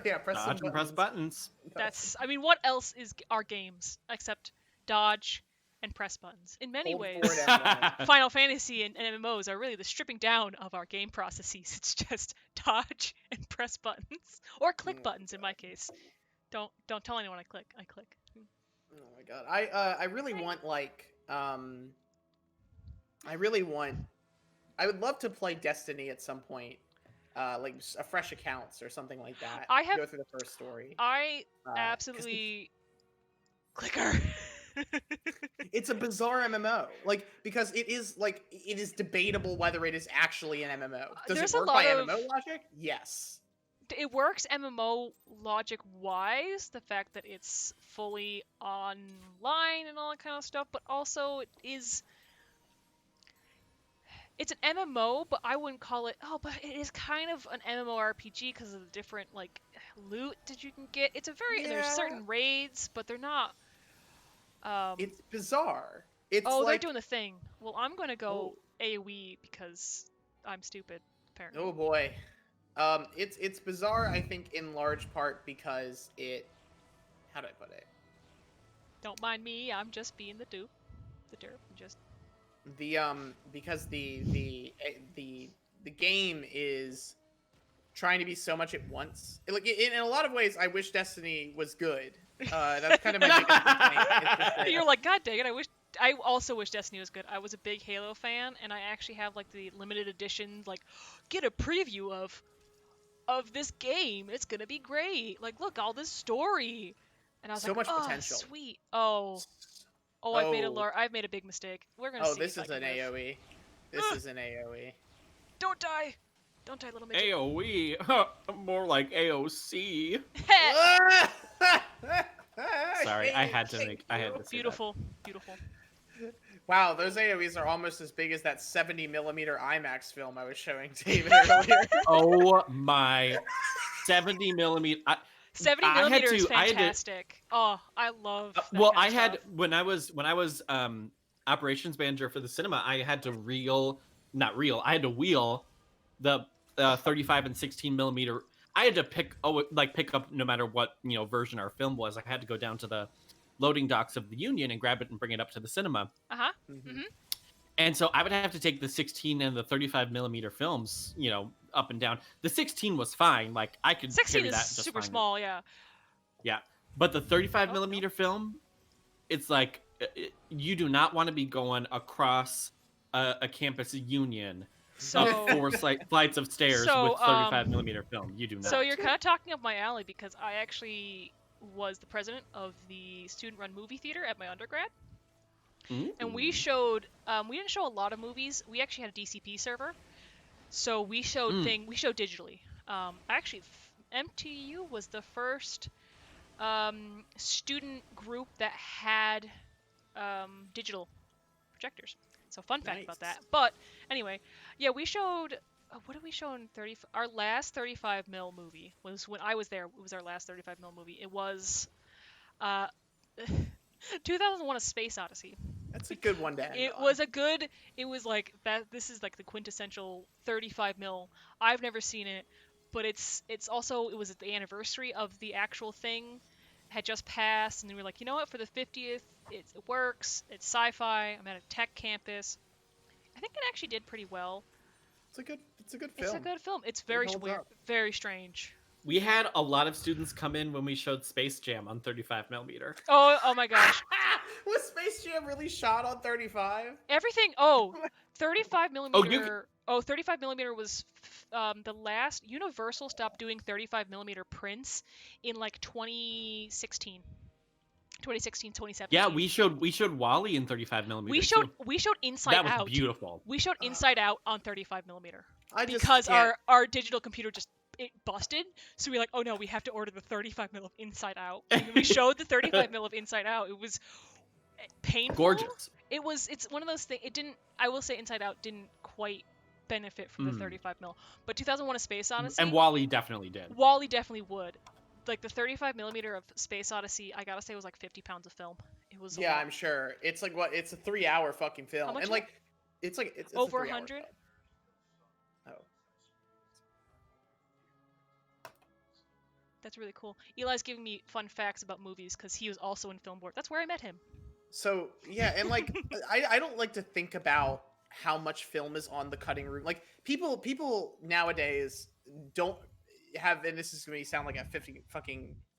yeah, press some Dodge and press buttons. That's. I mean, what else is our games except dodge and press buttons? In many Hold ways, forward F1. Final Fantasy and MMOs are really the stripping down of our game processes. It's just dodge and press buttons, or click Oh buttons in my case. Don't tell anyone I click. I click. Oh my god. I really want like I would love to play Destiny at some point. Like a fresh accounts or something like that. Go through the first story. I absolutely clicker. It's a bizarre MMO, like because it is debatable whether it is actually an MMO. Does There's it a work lot by of- MMO logic? Yes. It works MMO logic wise, the fact that it's fully online and all that kind of stuff, but also it's an MMO, but I wouldn't call it. Oh, but it is kind of an MMORPG because of the different like loot that you can get. It's a very there's Yeah. certain raids, but they're not. It's bizarre. It's Oh, they're like, doing the thing. Well, I'm gonna oh, go AOE because I'm stupid, apparently. oh boy. It's bizarre. I think in large part because how do I put it? Don't mind me. I'm just being the dupe, the derp. Just Because the game is trying to be so much at once. Like in a lot of ways, I wish Destiny was good. That's kind of my biggest complaint. It's just that you're like, God dang it! I also wish Destiny was good. I was a big Halo fan, and I actually have like the limited edition, like, get a preview of this game. It's gonna be great. Like, look, all this story. And I was so like, much oh, potential. sweet. Oh, I've made a big mistake. We're gonna Oh, see. this if is I an can live. AOE. This is an AOE. Don't die. Don't die, little midget. AOE, more like AOC. Sorry, I had to say Beautiful, beautiful. Wow, those AOEs are almost as big as that 70mm IMAX film I was showing David earlier. that. Oh my, 70 millimeter. 70mm is fantastic. Oh, I love that well, kind I of had stuff. when I was operations manager for the cinema, I had to I had to wheel the 35 and 16mm. I had to pick up no matter what version our film was. I had to go down to the loading docks of the Union and grab it and bring it up to the cinema. Uh-huh. Mhm. And so I would have to take the 16 and the 35mm films, up and down. The 16 was fine. Like I could 16 carry is that just super fine. small, yeah. Yeah. But the 35mm film, it's like you do not want to be going across a campus Union So up 4 flights of stairs with 35mm film. You do not. So you're kind of talking up my alley because I actually was the president of the student-run movie theater at my undergrad. And we showed we didn't show a lot of movies. We actually had a DCP server. So we showed we showed digitally. Actually MTU was the first student group that had digital projectors. So fun fact about that. But anyway, yeah, we showed what did we show in 30? Our last 35mm movie was when I was there. It was our last 35mm movie. It was 2001: A Space Odyssey. That's a good one to end It on. was a good. It was like that. This is like the quintessential 35mm. I've never seen it, but it's also it was the anniversary of the actual thing. Had just passed, and we were like, you know what? For the 50th, it works. It's sci-fi. I'm at a tech campus. I think it actually did pretty well. It's a good film. It's a good film. It's very holds weird, up. very strange. We had a lot of students come in when we showed Space Jam on 35mm. Oh my gosh. Was Space Jam really shot on 35? Everything. 35mm. 35mm was the last. Universal stopped doing 35mm prints in like 2016. 2017. Yeah, we showed Wally in 35mm. We showed Inside Out. That was beautiful. We showed Inside Out on 35mm Because our digital computer just it busted. So we were like, oh no, we have to order the 35mm of Inside Out. And we showed the 35mm of Inside Out. It was painful. Gorgeous. It's one of those things. It didn't. I will say Inside Out didn't quite benefit from the 35mm. But 2001: A Space Odyssey. And Wally definitely did. Wally definitely would. Like the 35mm of Space Odyssey, I gotta say, was like 50 pounds of film. It was. Yeah, I'm sure. It's like what? It's a 3-hour fucking film, How much and like, it's over a 3-hour 100. film. Oh. That's really cool. Eli's giving me fun facts about movies because he was also in film board. That's where I met him. So yeah, and like I don't like to think about how much film is on the cutting room. Like people nowadays don't have, and this is gonna sound like a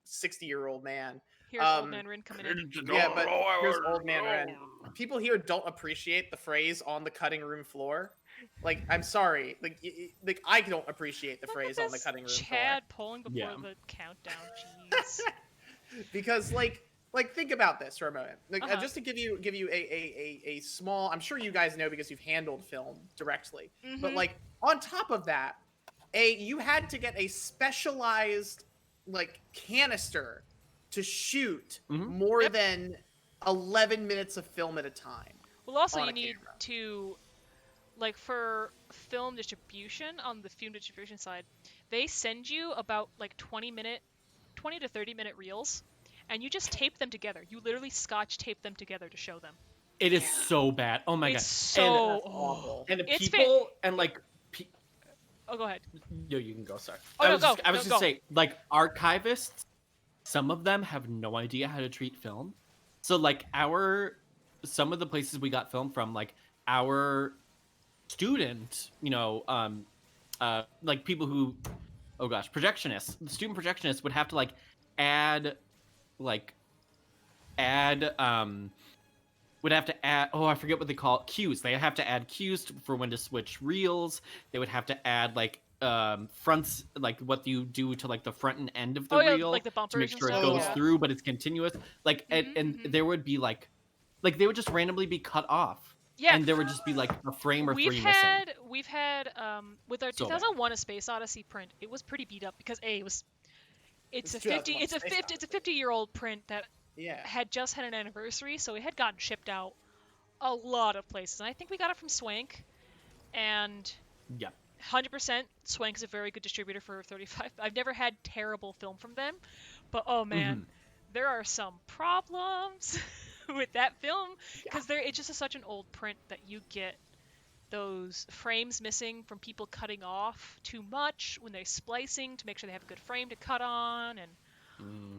60-year-old man. Here's old man Rin coming in. Yeah, but here's old man Ren. People here don't appreciate the phrase "on the cutting room floor." Like, I'm sorry, like I don't appreciate the phrase "on the cutting room floor." Chad polling before the countdown. Jeez. Because like think about this for a moment. Like, just to give you a small. I'm sure you guys know because you've handled film directly. But like on top of that, you had to get a specialized like canister to shoot more than 11 minutes of film at a time. Well, also you need to, like, for film distribution on the film distribution side, they send you about like 20 to 30-minute reels, and you just tape them together. You literally scotch tape them together to show them. It is Yeah. so bad. Oh my It's god. so That's awful. And the it's people and like oh, go ahead. yo, you can go. Sorry. Oh, no, go. I was No, just go. say like archivists. Some of them have no idea how to treat film. So like some of the places we got film from, like our student, like people who, oh gosh, projectionists, the student projectionists would have to like add, like add, would have to add, oh, I forget what they call it, cues. They have to add cues for when to switch reels. They would have to add like fronts, like what you do to like the front and end of the Oh, yeah, reel like the to make bumpers and sure it stuff. goes Yeah. through, but it's continuous. Like Mhm, and mhm. there would be like they would just randomly be cut off. Yeah. And there would just be like a frame or We've three missing. had with our So bad. 2001: A Space Odyssey print, it was pretty beat up because it's It's a 2001: Space it's a 50-year-old print that Yeah. had just had an anniversary, so it had gotten shipped out a lot of places. And I think we got it from Swank, and Yeah. 100% Swank is a very good distributor for 35. I've never had terrible film from them, but oh man, Mhm. there are some problems with that film Yeah. because it's just such an old print that you get those frames missing from people cutting off too much when they're splicing to make sure they have a good frame to cut on, and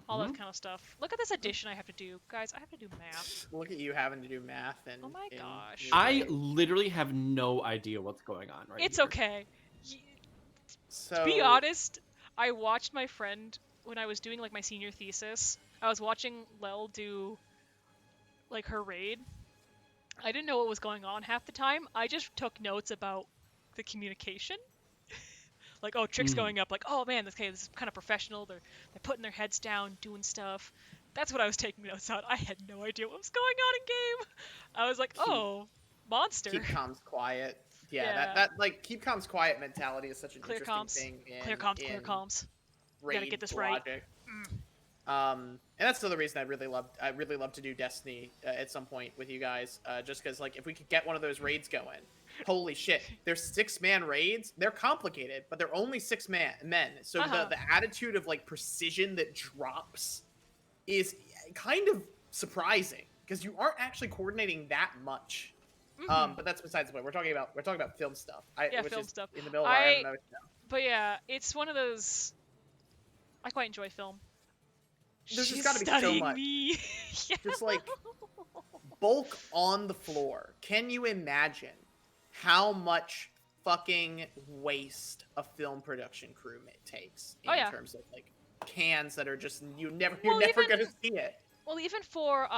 all that Mhm. kind of stuff. Look at this addition I have to do. Guys, I have to do math. Look at you having to do math and. Oh my in gosh. your I brain. literally have no idea what's going on right It's here. okay. So. To be honest, I watched my friend when I was doing like my senior thesis. I was watching Lel do like her raid. I didn't know what was going on half the time. I just took notes about the communication. Like, oh, tricks going up. Like, oh man, this is kind of professional. They're putting their heads down, doing stuff. That's what I was taking notes on. I had no idea what was going on in game. I was like, oh, monster. Keep comms quiet. Yeah, Yeah. that like keep comms quiet mentality is such an Clear interesting comms. thing in Clear comms. in Clear comms. raid Gotta get this right. logic. And that's another reason I really love to do Destiny at some point with you guys, just because like if we could get one of those raids going, holy shit! There's 6-man raids. They're complicated, but they're only 6 men. So the attitude of like precision that drops is kind of surprising because you aren't actually coordinating that much. But that's besides the point. We're talking about film stuff. Yeah, which film is stuff. in the middle of our MMO show. But yeah, it's one of those. I quite enjoy film. There's She's just got to be so studying much. me. Yeah. Just like bulk on the floor. Can you imagine how much fucking waste a film production crew takes in terms of like cans that are just you're never gonna see it. Well, even for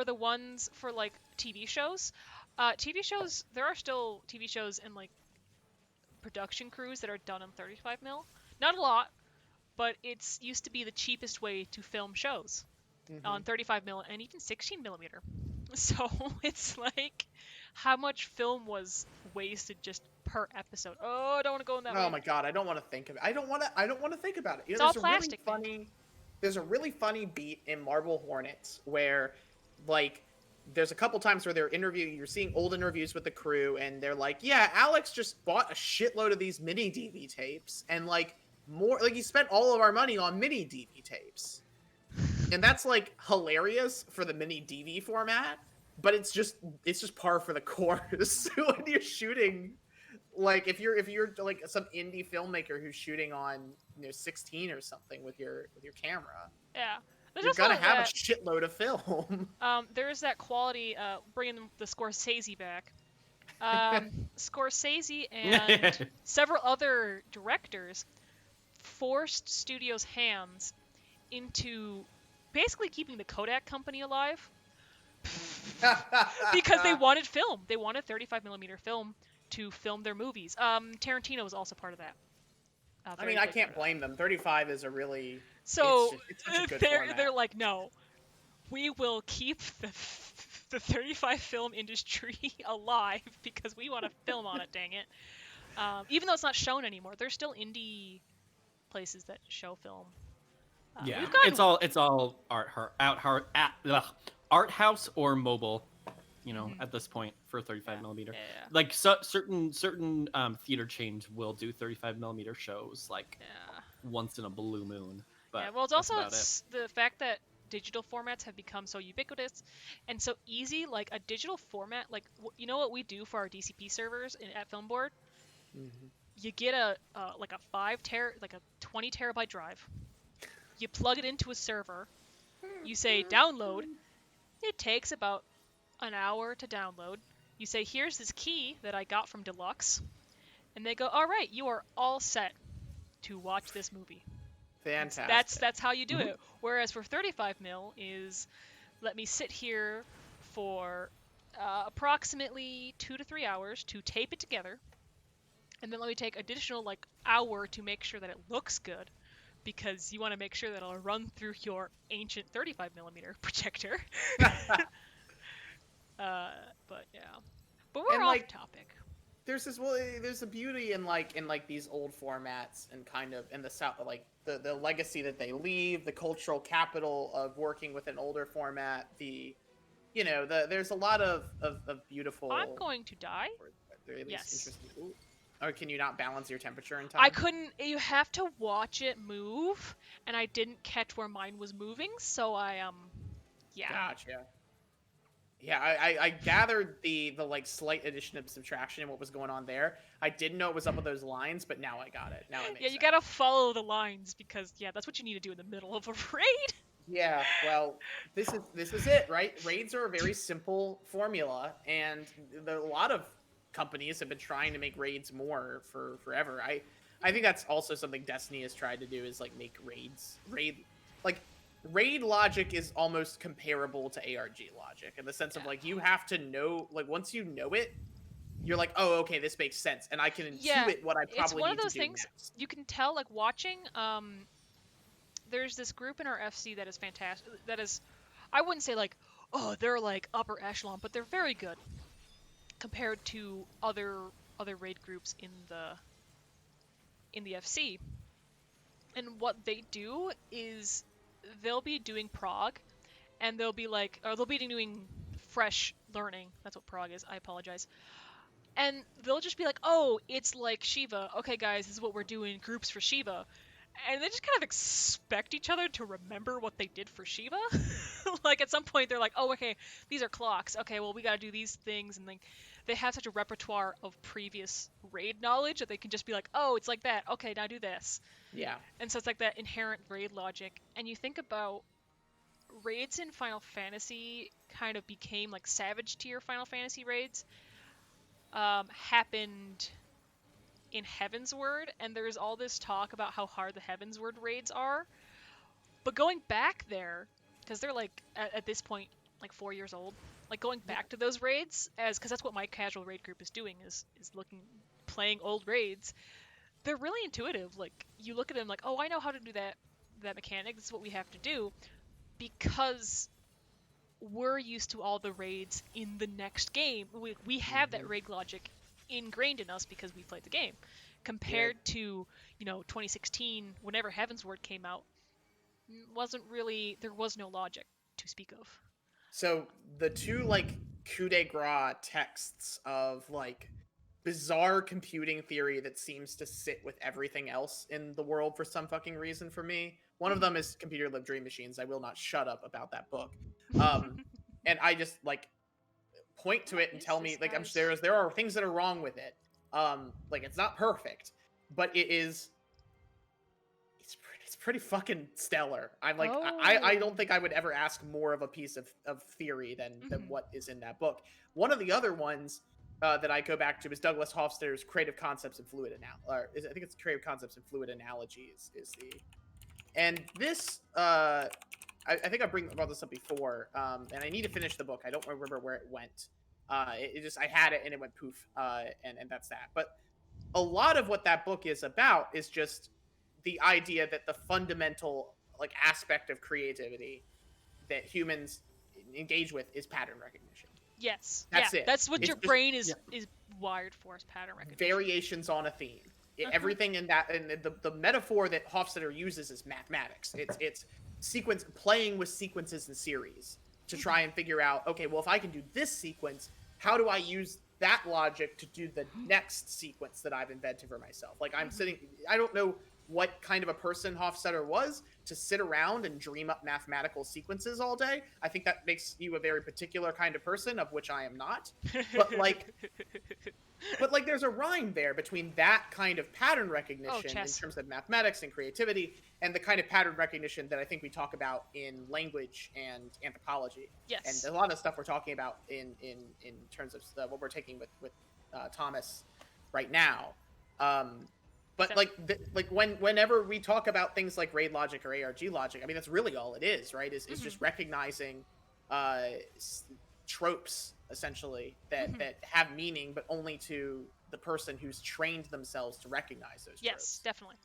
the ones for like TV shows, there are still TV shows and like production crews that are done on 35 mil. Not a lot, but it's used to be the cheapest way to film shows on 35 mil and even 16 millimeter. So it's like how much film was wasted just per episode. Oh, I don't want to go in that way. Oh my god, I don't want to think of it. I don't want to think about it. It's all plastic. There's a really funny beat in Marble Hornets where like there's a couple times where you're seeing old interviews with the crew and they're like, yeah, Alex just bought a shitload of these mini DV tapes and like he spent all of our money on mini DV tapes. And that's like hilarious for the mini DV format, but it's just par for the course when you're shooting. Like if you're like some indie filmmaker who's shooting on 16 or something with your camera, yeah, you're gonna have a shitload of film. There is that quality, bringing the Scorsese back. Scorsese and several other directors forced studios' hands into basically keeping the Kodak company alive because they wanted film. They wanted 35 millimeter film to film their movies. Tarantino was also part of that. I mean, I can't blame them. 35 is a really it's such a good format. They're like, no, we will keep the 35 film industry alive because we want to film on it. Dang it! Even though it's not shown anymore, there's still indie places that show film. Yeah, it's all art house or mobile. at this point for 35 Yeah. millimeter. Yeah. Like certain theater chains will do 35 millimeter shows like Yeah. once in a blue moon, but Yeah. Well, it's that's also about it. the fact that digital formats have become so ubiquitous and so easy. Like a digital format, like you know what we do for our DCP servers at Filmboard? Mhm. You get a like a 20 terabyte drive. You plug it into a server. You say download. It takes about an hour to download. You say, here's this key that I got from Deluxe. And they go, all right, you are all set to watch this movie. Fantastic. That's how you do Mhm. it. Whereas for 35 mil is let me sit here for approximately 2 to 3 hours to tape it together, and then let me take additional like hour to make sure that it looks good, because you want to make sure that it'll run through your ancient 35 millimeter projector. uh, but yeah, but we're And off like topic. there's a beauty in like these old formats and kind of in the south, like the legacy that they leave, the cultural capital of working with an older format, there's a lot of I'm beautiful going to die. or at least Yes. interesting. Ooh. Or can you not balance your temperature in I time? couldn't. You have to watch it move, and I didn't catch where mine was moving, so yeah. Gotcha. Yeah, I gathered the like slight addition of subtraction and what was going on there. I didn't know it was up with those lines, but now I got it. Now it Yeah, makes you sense. gotta follow the lines because yeah, that's what you need to do in the middle of a raid. Yeah, well, this is it, right? Raids are a very simple formula, and a lot of companies have been trying to make raids more for forever. I think that's also something Destiny has tried to do is like make like raid logic is almost comparable to ARG logic in the sense of Yeah. like you have to know like once you know it, you're like, oh, okay, this makes sense, and I can Yeah, intuit what I it's probably one of need to those do things next. you can tell like watching there's this group in our FC that is fantastic. That is, I wouldn't say like, oh, they're like upper echelon, but they're very good compared to other raid groups in the FC. And what they do is they'll be doing prog, and they'll be like, or they'll be doing fresh learning. That's what prog is. I apologize. And they'll just be like, oh, it's like Shiva. Okay, guys, this is what we're doing. Groups for Shiva. And they just kind of expect each other to remember what they did for Shiva. Like at some point they're like, oh, okay, these are clocks. Okay, well we gotta do these things, and like they have such a repertoire of previous raid knowledge that they can just be like, oh, it's like that. Okay, now do this. Yeah. And so it's like that inherent raid logic. And you think about raids in Final Fantasy kind of became like Savage tier Final Fantasy raids. Happened in Heavensward, and there's all this talk about how hard the Heavensward raids are. But going back there, because they're like at this point like 4 years old, like going back to those raids as because that's what my casual raid group is doing is looking playing old raids. They're really intuitive. Like you look at them like, oh, I know how to do that mechanic. This is what we have to do because we're used to all the raids in the next game. We have that Mhm. raid logic ingrained in us because we played the game. Yeah. Compared to 2016, whenever Heavensward came out, wasn't really there was no logic to speak of. So the two like coup de grace texts of like bizarre computing theory that seems to sit with everything else in the world for some fucking reason for me. One of them is Computer Live Dream Machines. I will not shut up about that book. Um, and I just like point to What it and is tell this, me like I'm guys? there are things that are wrong with it. Like it's not perfect, but it's pretty fucking stellar. I'm like I Oh. don't think I would ever ask more of a piece of theory than Mhm. what is in that book. One of the other ones that I go back to is Douglas Hofstadter's Creative Concepts and Fluid I think it's Creative Concepts and Fluid Analogies is the and this I think brought this up before, and I need to finish the book. I don't remember where it went. It just I had it and it went poof, and that's that. But a lot of what that book is about is just the idea that the fundamental like aspect of creativity that humans engage with is pattern recognition. Yes. Yeah. That's it. That's what It's your just brain Yeah. is wired for is pattern recognition. variations on a theme. Uh-huh. Everything in that, and the metaphor that Hofstadter uses is mathematics. It's sequence playing with sequences and series. to try and figure out, okay, well, if I can do this sequence, how do I use that logic to do the next sequence that I've invented for myself? Like, I don't know what kind of a person Hofstadter was to sit around and dream up mathematical sequences all day. I think that makes you a very particular kind of person, of which I am not. But like, there's a rhyme there between that kind of pattern recognition in terms of mathematics and creativity and the kind of pattern recognition that I think we talk about in language and anthropology. Yes. And a lot of stuff we're talking about in terms of what we're taking with Thomas right now. But whenever we talk about things like RAID logic or ARG logic, I mean, that's really all it is, right? Is just recognizing tropes, essentially, that have meaning, but only to the person who's trained themselves to recognize those tropes. Yes, definitely.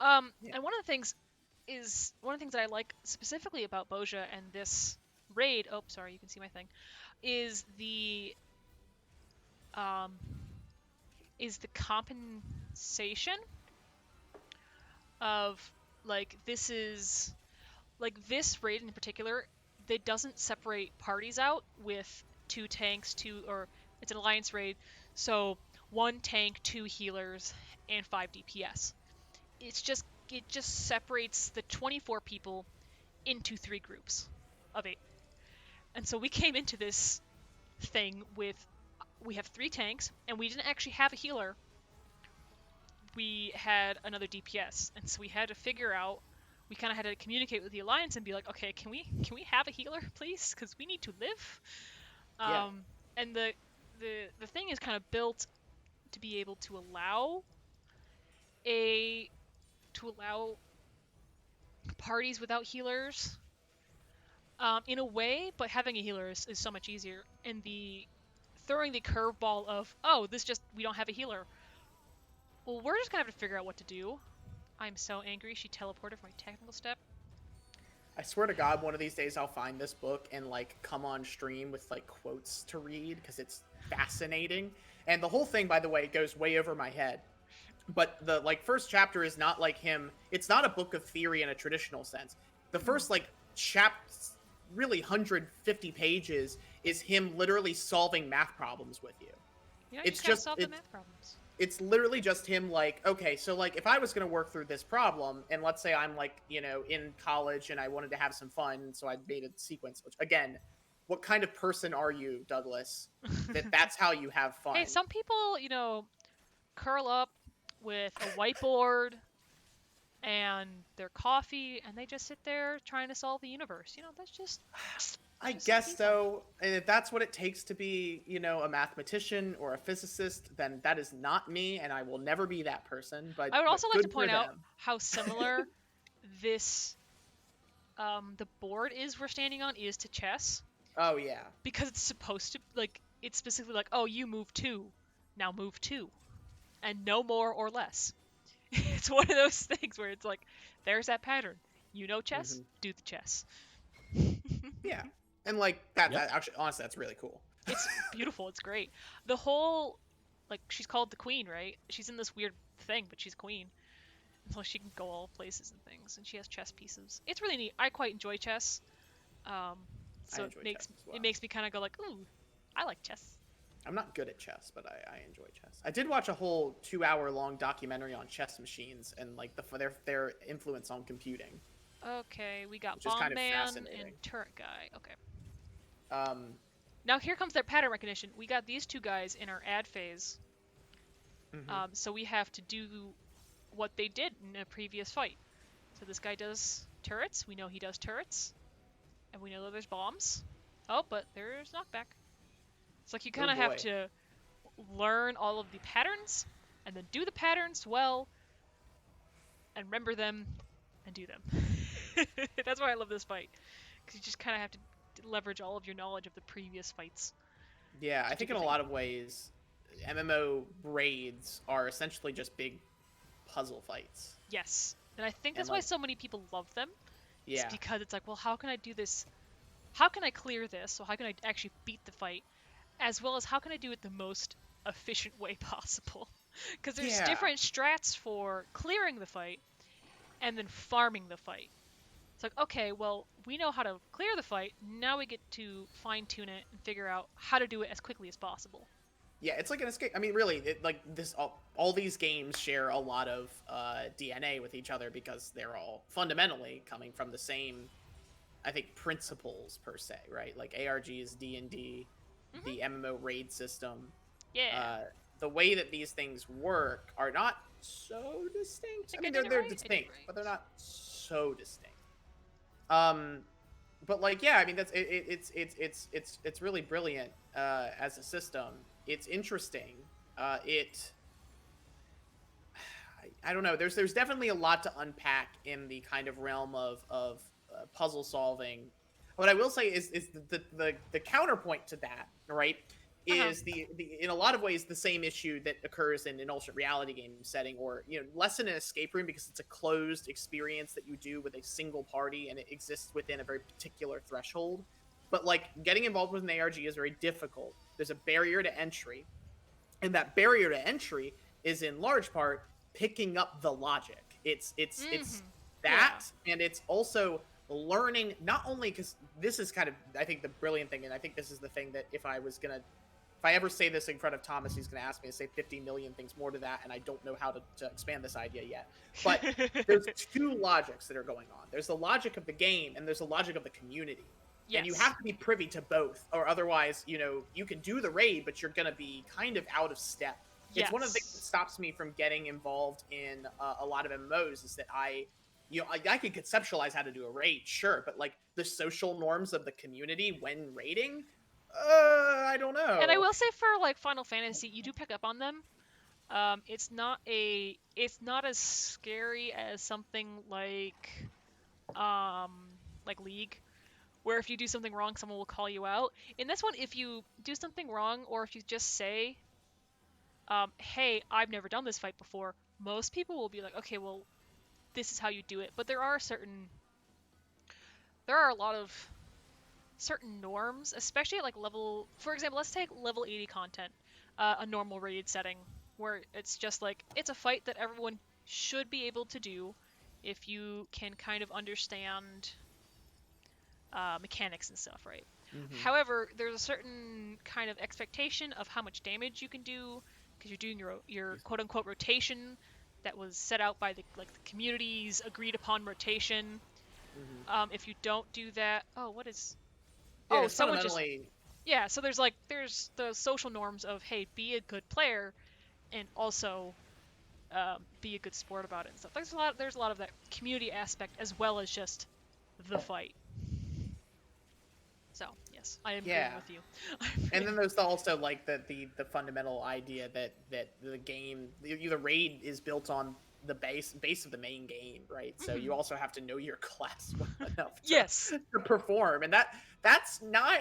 And one of the things that I like specifically about Boja and this raid, oh, sorry, you can see my thing, is the compensation of, like, this raid in particular, that doesn't separate parties out with 2 tanks, or it's an alliance raid, so 1 tank, 2 healers, and 5 DPS. It just separates the 24 people into 3 groups of 8. And so we came into this thing with, we have 3 tanks, and we didn't actually have a healer. We had another DPS, and so we had to figure out, we kind of had to communicate with the alliance and be like, okay, can we have a healer, please? Because we need to live. And the thing is kind of built to be able to allow parties without healers in a way, but having a healer is so much easier. And throwing the curveball of, oh, we don't have a healer. Well, we're just gonna have to figure out what to do. I'm so angry she teleported for my technical step. I swear to God, one of these days I'll find this book and like come on stream with like quotes to read, because it's fascinating. And the whole thing, by the way, goes way over my head. But the first chapter is not like him. It's not a book of theory in a traditional sense. The first really 150 pages is him literally solving math problems with you. It's just solve the math problems. It's literally just him like, okay, so like if I was going to work through this problem, and let's say I'm like, in college and I wanted to have some fun, so I made a sequence, which again, what kind of person are you, Douglas, that's how you have fun? Hey, some people, curl up with a whiteboard and their coffee, and they just sit there trying to solve the universe. That's just... I guess so. And if that's what it takes to be, a mathematician or a physicist, then that is not me, and I will never be that person. But I would also like to point out how similar this, the board we're standing on is to chess. Oh, yeah. Because it's supposed to, it's specifically like, oh, you move 2, now move 2. And no more or less. It's one of those things where it's like, there's that pattern. Chess, do the chess. Yeah. And that actually, honestly, that's really cool. It's beautiful. It's great. The whole, she's called the queen, right? She's in this weird thing, but she's queen. So she can go all places and things, and she has chess pieces. It's really neat. I quite enjoy chess. So it makes me kind of go like, ooh, I like chess. I'm not good at chess, but I enjoy chess. I did watch a whole 2-hour-long documentary on chess machines and their influence on computing. Okay, we got Bomb Man and Turret Guy. Okay. Now here comes their pattern recognition. We got these 2 guys in our ad phase. So we have to do what they did in a previous fight. So this guy does turrets. We know he does turrets. And we know that there's bombs. Oh, but there's knockback. It's like you kind of have to learn all of the patterns, and then do the patterns well, and remember them, and do them. That's why I love this fight. Because you just kind of have to leverage all of your knowledge of the previous fights. Yeah, I think in a lot of ways, MMO raids are essentially just big puzzle fights. Yes. And I think that's why so many people love them. Yeah. It's because it's like, well, how can I do this? How can I clear this? So how can I actually beat the fight? As well as how can I do it the most efficient way possible? Because there's different strats for clearing the fight and then farming the fight. It's like, okay, well, we know how to clear the fight. Now we get to fine-tune it and figure out how to do it as quickly as possible. Yeah, it's like an escape. I mean, really, like this, all these games share a lot of DNA with each other because they're all fundamentally coming from the same, I think, principles per se, right? Like ARG's D&D, the MMO raid system. Yeah. The way that these things work are not so distinct. I mean, I did it they're right, I did it distinct, right. but they're not so distinct. But like, yeah, I mean, that's it's really brilliant as a system. It's interesting. I don't know. There's definitely a lot to unpack in the kind of realm of puzzle solving. What I will say is the counterpoint to that, right? Is the in a lot of ways the same issue that occurs in an alternate reality game setting, or less in an escape room because it's a closed experience that you do with a single party and it exists within a very particular threshold. But like getting involved with an ARG is very difficult. There's a barrier to entry, and that barrier to entry is in large part picking up the logic. It's that, and it's also learning, not only because this is kind of, I think, the brilliant thing, and I think this is the thing that if I ever say this in front of Thomas, he's going to ask me to say 50 million things more to that, and I don't know how to expand this idea yet. But there's two logics that are going on. There's the logic of the game, and there's the logic of the community. Yes. And you have to be privy to both, or otherwise, you can do the raid, but you're going to be kind of out of step. It's one of the things that stops me from getting involved in a lot of MMOs is that I could conceptualize how to do a raid, sure, but like the social norms of the community when raiding, I don't know. And I will say for like Final Fantasy, you do pick up on them. It's not as scary as something like League, where if you do something wrong, someone will call you out. In this one, if you do something wrong, or if you just say, hey, I've never done this fight before, most people will be like, okay, well, this is how you do it. But there are a lot of certain norms, especially at like level, for example, let's take level 80 content, a normal raid setting, where it's just like, it's a fight that everyone should be able to do if you can kind of understand mechanics and stuff, right? Mm-hmm. However, there's a certain kind of expectation of how much damage you can do, because you're doing your quote-unquote rotation that was set out by the community's agreed upon rotation. Mm-hmm. If you don't do that, someone just so there's the social norms of, hey, be a good player, and also be a good sport about it and stuff. There's a lot of that community aspect as well as just the fight. So yes, I am agreeing with you. And then there's also like the fundamental idea that the game, the raid is built on the base of the main game, right? So you also have to know your class well enough to perform, and that's not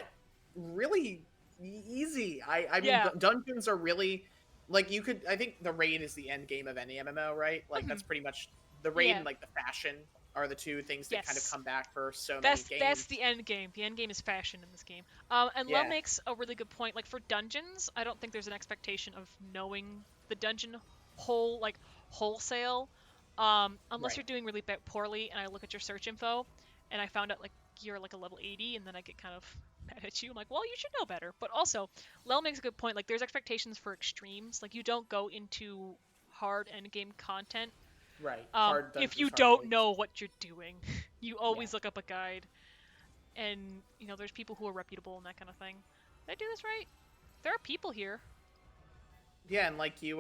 really easy. I mean, dungeons are really like, I think the raid is the end game of any MMO, right? Like that's pretty much the raid and like the fashion are the two things that kind of come back for many games. That's the end game. The end game is fashion in this game. And Lel makes a really good point. Like for dungeons, I don't think there's an expectation of knowing the dungeon wholesale, unless you're doing really poorly. And I look at your search info, and I found out like you're like a level 80, and then I get kind of mad at you. I'm like, well, you should know better. But also, Lel makes a good point. Like there's expectations for extremes. Like you don't go into hard end game content. Right. If you don't know what you're doing, you always look up a guide, and there's people who are reputable and that kind of thing. Did I do this right? There are people here. Yeah, and like you,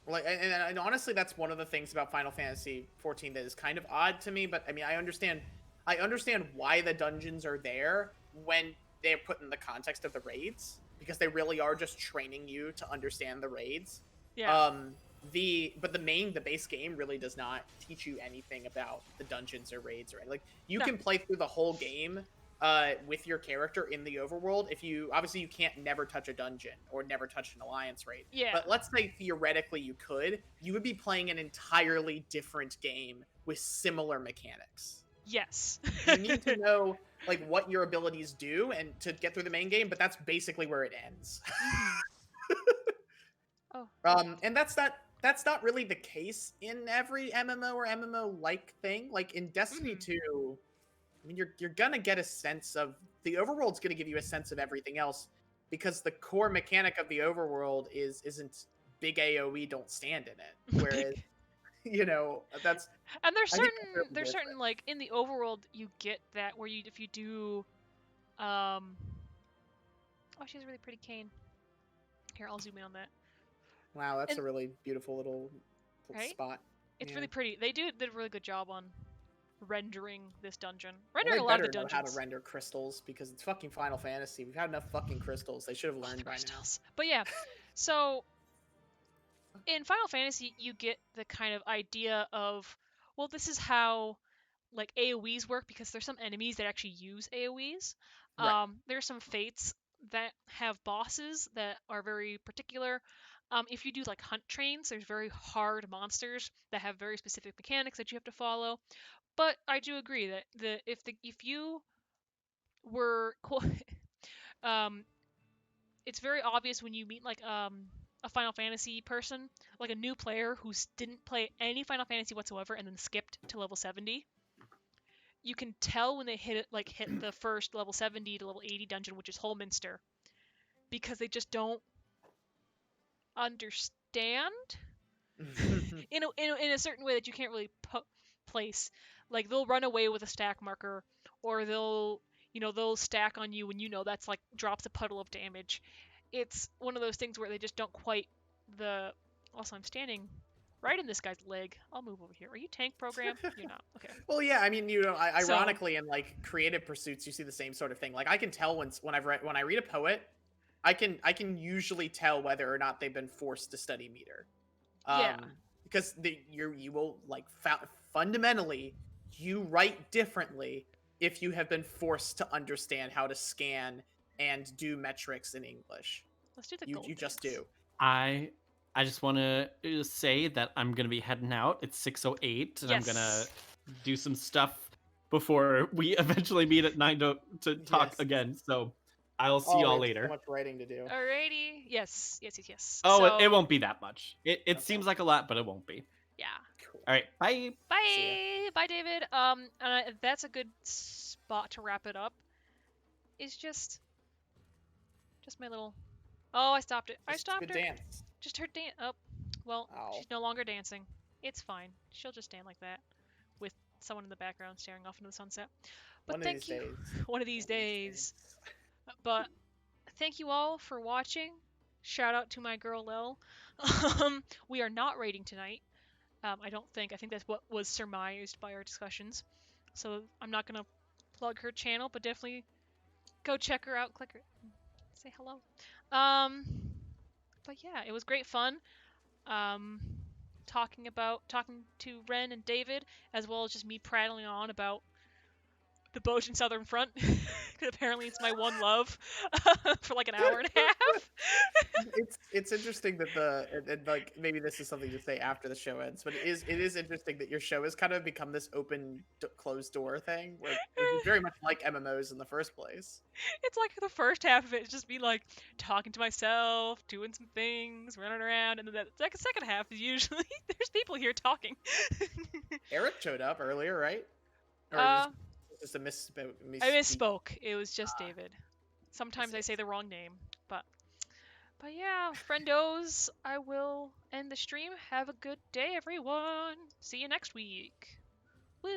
like, and honestly, that's one of the things about Final Fantasy XIV that is kind of odd to me. But I mean, I understand why the dungeons are there when they're put in the context of the raids, because they really are just training you to understand the raids. Yeah. The base game really does not teach you anything about the dungeons or raids or anything. Like you can play through the whole game with your character in the overworld. If you can't never touch a dungeon or never touch an alliance raid. Yeah. But let's say theoretically you would be playing an entirely different game with similar mechanics. Yes. You need to know like what your abilities do and to get through the main game, but that's basically where it ends. Oh. And that's that. that's not really the case in every MMO or MMO like thing. Like in Destiny Mhm. 2, I mean, you're gonna get a sense of the overworld's gonna give you a sense of everything else because the core mechanic of the overworld isn't big AOE don't stand in it. Whereas, Big. that's And there's I think that's certain really there's different. certain like in the overworld you get that where you if you do oh, she has a really pretty cane. Here, I'll zoom in on that. Wow, that's And a really beautiful little right? spot. It's Yeah. really pretty. Did a really good job on rendering this dungeon. Well, Rendering they a lot of better the know how to dungeons. render crystals because it's fucking Final Fantasy. We've had enough fucking crystals. They should have Oh, the learned by now. crystals. But yeah, so in Final Fantasy, you get the kind of idea of, well, this is how like AoEs work because there's some enemies that actually use AoEs. Right. There's some fates that have bosses that are very particular. If you do like hunt trains, there's very hard monsters that have very specific mechanics that you have to follow. But I do agree that if you were um, it's very obvious when you meet like a Final Fantasy person, like a new player who didn't play any Final Fantasy whatsoever and then skipped to level 70. You can tell when they hit the first level 70 to level 80 dungeon, which is Holminster, because they just don't understand in a certain way that you can't really place. Like they'll run away with a stack marker, or they'll stack on you, and that's like drops a puddle of damage. It's one of those things where they just don't quite the. Also, I'm standing right in this guy's leg. I'll move over here. Are you tank program? You're not. Okay. Well, yeah, I mean, So ironically, in like creative pursuits, you see the same sort of thing. Like I can tell when I read a poet, I can usually tell whether or not they've been forced to study meter, yeah, because you will like fundamentally you write differently if you have been forced to understand how to scan and do metrics in English. let's do the You gold you just dance. do. I I just want to say that I'm gonna be heading out. It's 6:08, and I'm gonna Yes. do some stuff before we eventually meet at 9 to talk Yes. again. So I'll see Oh, we y'all have so later. much writing to do. Alrighty. Yes. Yes. Yes. Yes. Oh, it So won't be that much. It Okay. seems like a lot, but it won't be. yeah. Cool. All right, bye. See ya. Bye. Bye, David. That's a good spot to wrap it up. It's just my little. Oh, I stopped it. I Just stopped good her. dance. Just her dance. Oh, well, Oh. she's no longer dancing. It's fine. She'll just stand like that with someone in the background staring off into the sunset. But One of these thank you. days. One of these One of these days. days. But thank you all for watching. Shout out to my girl Lil. We are not raiding tonight. I don't think. I think that's what was surmised by our discussions. So I'm not gonna plug her channel, but definitely go check her out. Click her, say hello. Um, but yeah, it was great fun. Um, talking to Ren and David, as well as just me prattling on about the Bojan Southern Front, because apparently it's my one love for like an hour and a half. It's interesting that like maybe this is something to say after the show ends, but it is interesting that your show has kind of become this open closed door thing where it was very much like MMOs in the first place. It's like the first half of it is just me like talking to myself, doing some things, running around, and then the second half is usually there's people here talking. Eric showed up earlier, right? Or uh, just a I misspeak. misspoke. It was just David. Sometimes I say the wrong name, but yeah, friendos, I will end the stream. Have a good day, everyone. See you next week. Woo!